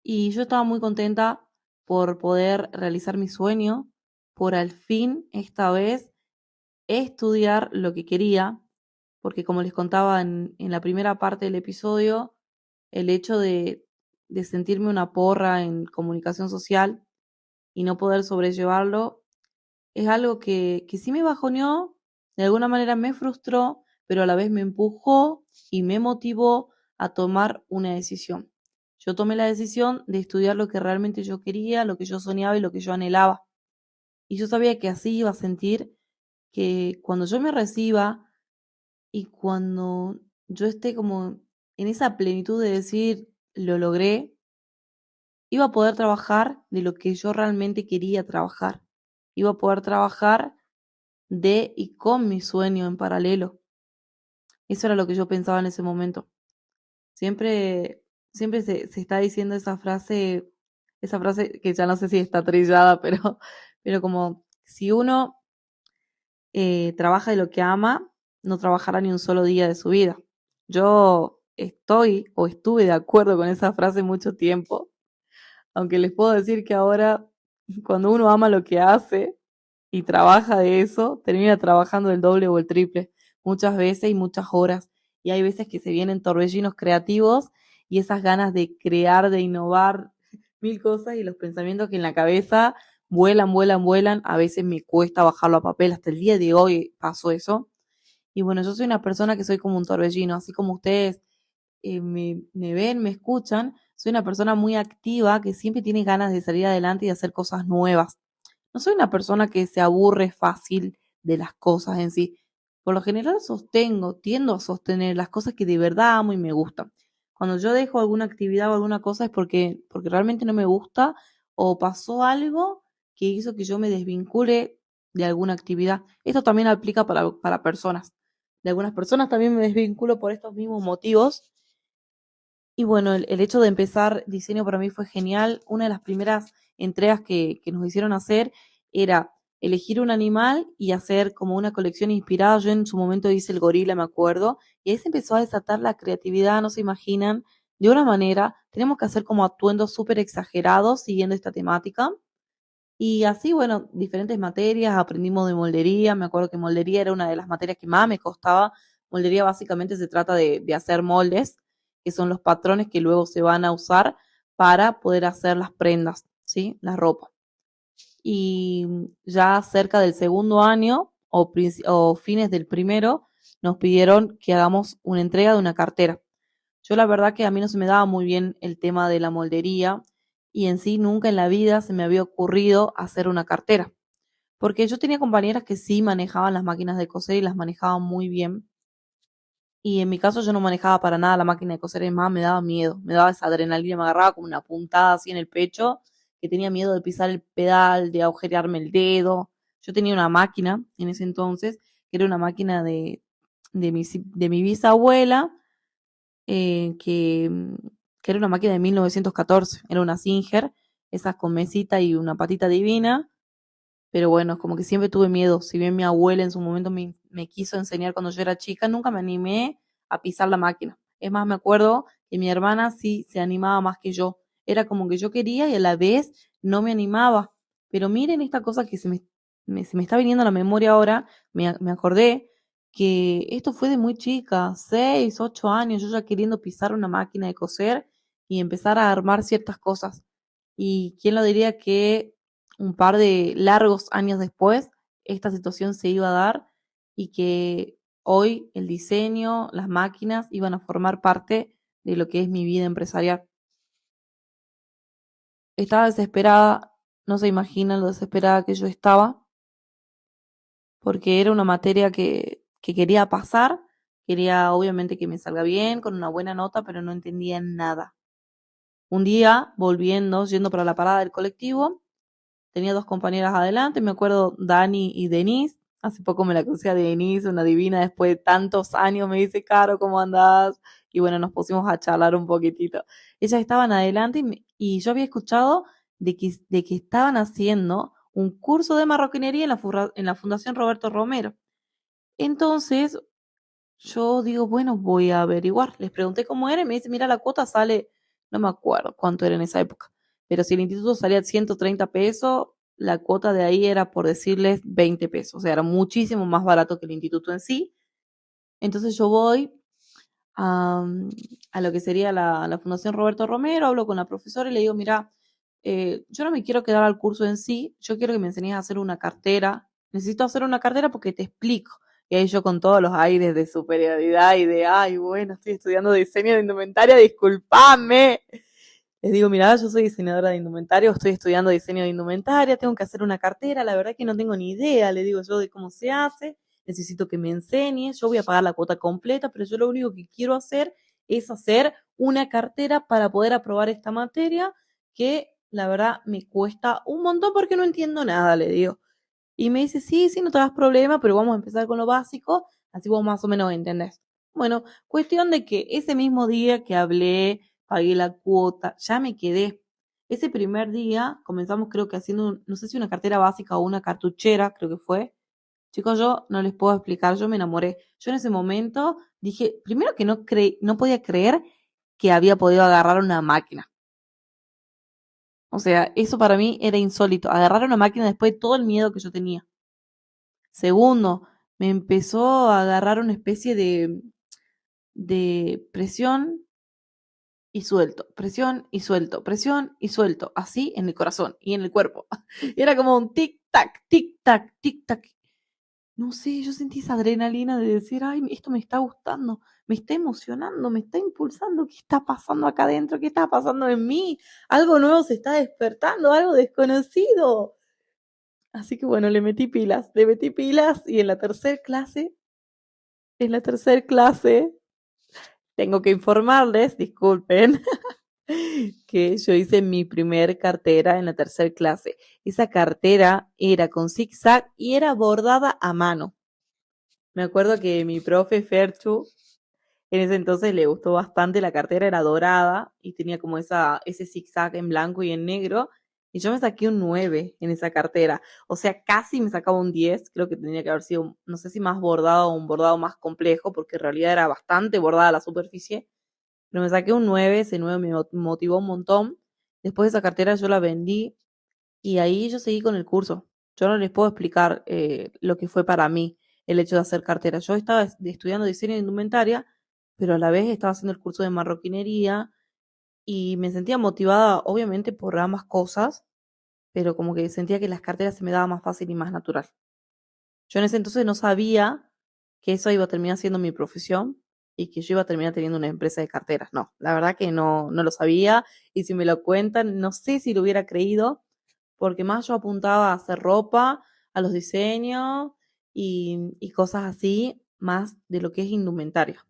y yo estaba muy contenta por poder realizar mi sueño, por al fin, esta vez, estudiar lo que quería, porque como les contaba en la primera parte del episodio, el hecho de sentirme una porra en comunicación social y no poder sobrellevarlo, es algo que sí me bajoneó, de alguna manera me frustró, pero a la vez me empujó y me motivó a tomar una decisión. Yo tomé la decisión de estudiar lo que realmente yo quería, lo que yo soñaba y lo que yo anhelaba. Y yo sabía que así iba a sentir que cuando yo me reciba y cuando yo esté como en esa plenitud de decir, lo logré, iba a poder trabajar de lo que yo realmente quería trabajar. Iba a poder trabajar de y con mi sueño en paralelo. Eso era lo que yo pensaba en ese momento. Siempre, siempre se está diciendo esa frase que ya no sé si está trillada, pero como si uno trabaja de lo que ama, no trabajará ni un solo día de su vida. Yo estoy o estuve de acuerdo con esa frase mucho tiempo, aunque les puedo decir que ahora, cuando uno ama lo que hace y trabaja de eso, termina trabajando el doble o el triple, muchas veces y muchas horas. Y hay veces que se vienen torbellinos creativos y esas ganas de crear, de innovar mil cosas y los pensamientos que en la cabeza vuelan, vuelan, vuelan. A veces me cuesta bajarlo a papel. Hasta el día de hoy pasó eso. Y bueno, yo soy una persona que soy como un torbellino, así como ustedes me ven, me escuchan, soy una persona muy activa que siempre tiene ganas de salir adelante y de hacer cosas nuevas. No soy una persona que se aburre fácil de las cosas en sí. Por lo general tiendo a sostener las cosas que de verdad amo y me gustan. Cuando yo dejo alguna actividad o alguna cosa es porque realmente no me gusta o pasó algo que hizo que yo me desvincule de alguna actividad. Esto también aplica para personas. De algunas personas también me desvinculo por estos mismos motivos. Y bueno, el hecho de empezar diseño para mí fue genial. Una de las primeras entregas que nos hicieron hacer era elegir un animal y hacer como una colección inspirada. Yo en su momento hice el gorila, me acuerdo, y ahí se empezó a desatar la creatividad, no se imaginan, de una manera. Tenemos que hacer como atuendos súper exagerados siguiendo esta temática. Y así, bueno, diferentes materias, aprendimos de moldería. Me acuerdo que moldería era una de las materias que más me costaba. Moldería básicamente se trata de hacer moldes, que son los patrones que luego se van a usar para poder hacer las prendas, ¿sí? La ropa. Y ya cerca del segundo año o fines del primero, nos pidieron que hagamos una entrega de una cartera. Yo la verdad que a mí no se me daba muy bien el tema de la moldería y en sí nunca en la vida se me había ocurrido hacer una cartera. Porque yo tenía compañeras que sí manejaban las máquinas de coser y las manejaban muy bien. Y en mi caso yo no manejaba para nada la máquina de coser, es más, me daba miedo, me daba esa adrenalina, me agarraba como una puntada así en el pecho, que tenía miedo de pisar el pedal, de agujerearme el dedo. Yo tenía una máquina en ese entonces, que era una máquina de mi bisabuela, que era una máquina de 1914, era una Singer, esas con mesita y una patita divina, pero bueno, es como que siempre tuve miedo. Si bien mi abuela en su momento me quiso enseñar cuando yo era chica, nunca me animé a pisar la máquina. Es más, me acuerdo que mi hermana sí se animaba más que yo. Era como que yo quería y a la vez no me animaba. Pero miren esta cosa que se me está viniendo a la memoria ahora, me acordé que esto fue de muy chica, 6, 8 años, yo ya queriendo pisar una máquina de coser y empezar a armar ciertas cosas. Y quién lo diría que un par de largos años después esta situación se iba a dar y que hoy el diseño, las máquinas iban a formar parte de lo que es mi vida empresarial. Estaba desesperada, no se imaginan lo desesperada que yo estaba, porque era una materia que quería pasar, quería obviamente que me salga bien, con una buena nota, pero no entendía nada. Un día, yendo para la parada del colectivo, tenía dos compañeras adelante, me acuerdo Dani y Denise. Hace poco me la crucé a Denise, una divina, después de tantos años me dice, Caro, ¿cómo andás? Y bueno, nos pusimos a charlar un poquitito. Ellas estaban adelante y yo había escuchado de que estaban haciendo un curso de marroquinería en la Fundación Roberto Romero. Entonces, yo digo, bueno, voy a averiguar. Les pregunté cómo era y me dice, mira, la cuota sale, no me acuerdo cuánto era en esa época, pero si el instituto salía 130 pesos, la cuota de ahí era, por decirles, 20 pesos. O sea, era muchísimo más barato que el instituto en sí. Entonces yo voy a, a lo que sería la Fundación Roberto Romero, hablo con la profesora y le digo, mira, yo no me quiero quedar al curso en sí, yo quiero que me enseñes a hacer una cartera, necesito hacer una cartera porque te explico. Y ahí yo con todos los aires de superioridad y de, ay, bueno, estoy estudiando diseño de indumentaria, discúlpame. Les digo, mira, yo soy diseñadora de indumentaria, estoy estudiando diseño de indumentaria, tengo que hacer una cartera, la verdad que no tengo ni idea, le digo yo de cómo se hace, necesito que me enseñes, yo voy a pagar la cuota completa, pero yo lo único que quiero hacer es hacer una cartera para poder aprobar esta materia, que la verdad me cuesta un montón porque no entiendo nada, le digo. Y me dice, sí, sí, no te das problema, pero vamos a empezar con lo básico, así vos más o menos entendés. Bueno, cuestión de que ese mismo día que hablé, pagué la cuota, ya me quedé. Ese primer día comenzamos creo que haciendo, no sé si una cartera básica o una cartuchera, creo que fue. Chicos, yo no les puedo explicar, yo me enamoré. Yo en ese momento dije, primero que no podía creer que había podido agarrar una máquina. O sea, eso para mí era insólito, agarrar una máquina después de todo el miedo que yo tenía. Segundo, me empezó a agarrar una especie de presión y suelto, presión y suelto, presión y suelto, así en el corazón y en el cuerpo. Era como un tic-tac, tic-tac, tic-tac. No sé, yo sentí esa adrenalina de decir, ay, esto me está gustando, me está emocionando, me está impulsando, ¿qué está pasando acá adentro? ¿Qué está pasando en mí? Algo nuevo se está despertando, algo desconocido. Así que bueno, le metí pilas y en la tercer clase, tengo que informarles, disculpen, que yo hice mi primer cartera en la tercer clase. Esa cartera era con zigzag y era bordada a mano. Me acuerdo que mi profe Ferchu, en ese entonces le gustó bastante, la cartera era dorada y tenía como ese zigzag en blanco y en negro. Y yo me saqué un 9 en esa cartera. O sea, casi me sacaba un 10. Creo que tendría que haber sido, no sé si más bordado o un bordado más complejo, porque en realidad era bastante bordada la superficie. Pero me saqué un 9, ese 9 me motivó un montón. Después de esa cartera yo la vendí y ahí yo seguí con el curso. Yo no les puedo explicar lo que fue para mí el hecho de hacer cartera. Yo estaba estudiando diseño de indumentaria, pero a la vez estaba haciendo el curso de marroquinería y me sentía motivada, obviamente, por ambas cosas, pero como que sentía que las carteras se me daban más fácil y más natural. Yo en ese entonces no sabía que eso iba a terminar siendo mi profesión y que yo iba a terminar teniendo una empresa de carteras. No, la verdad que no lo sabía y si me lo cuentan, no sé si lo hubiera creído, porque más yo apuntaba a hacer ropa, a los diseños y cosas así, más de lo que es indumentaria.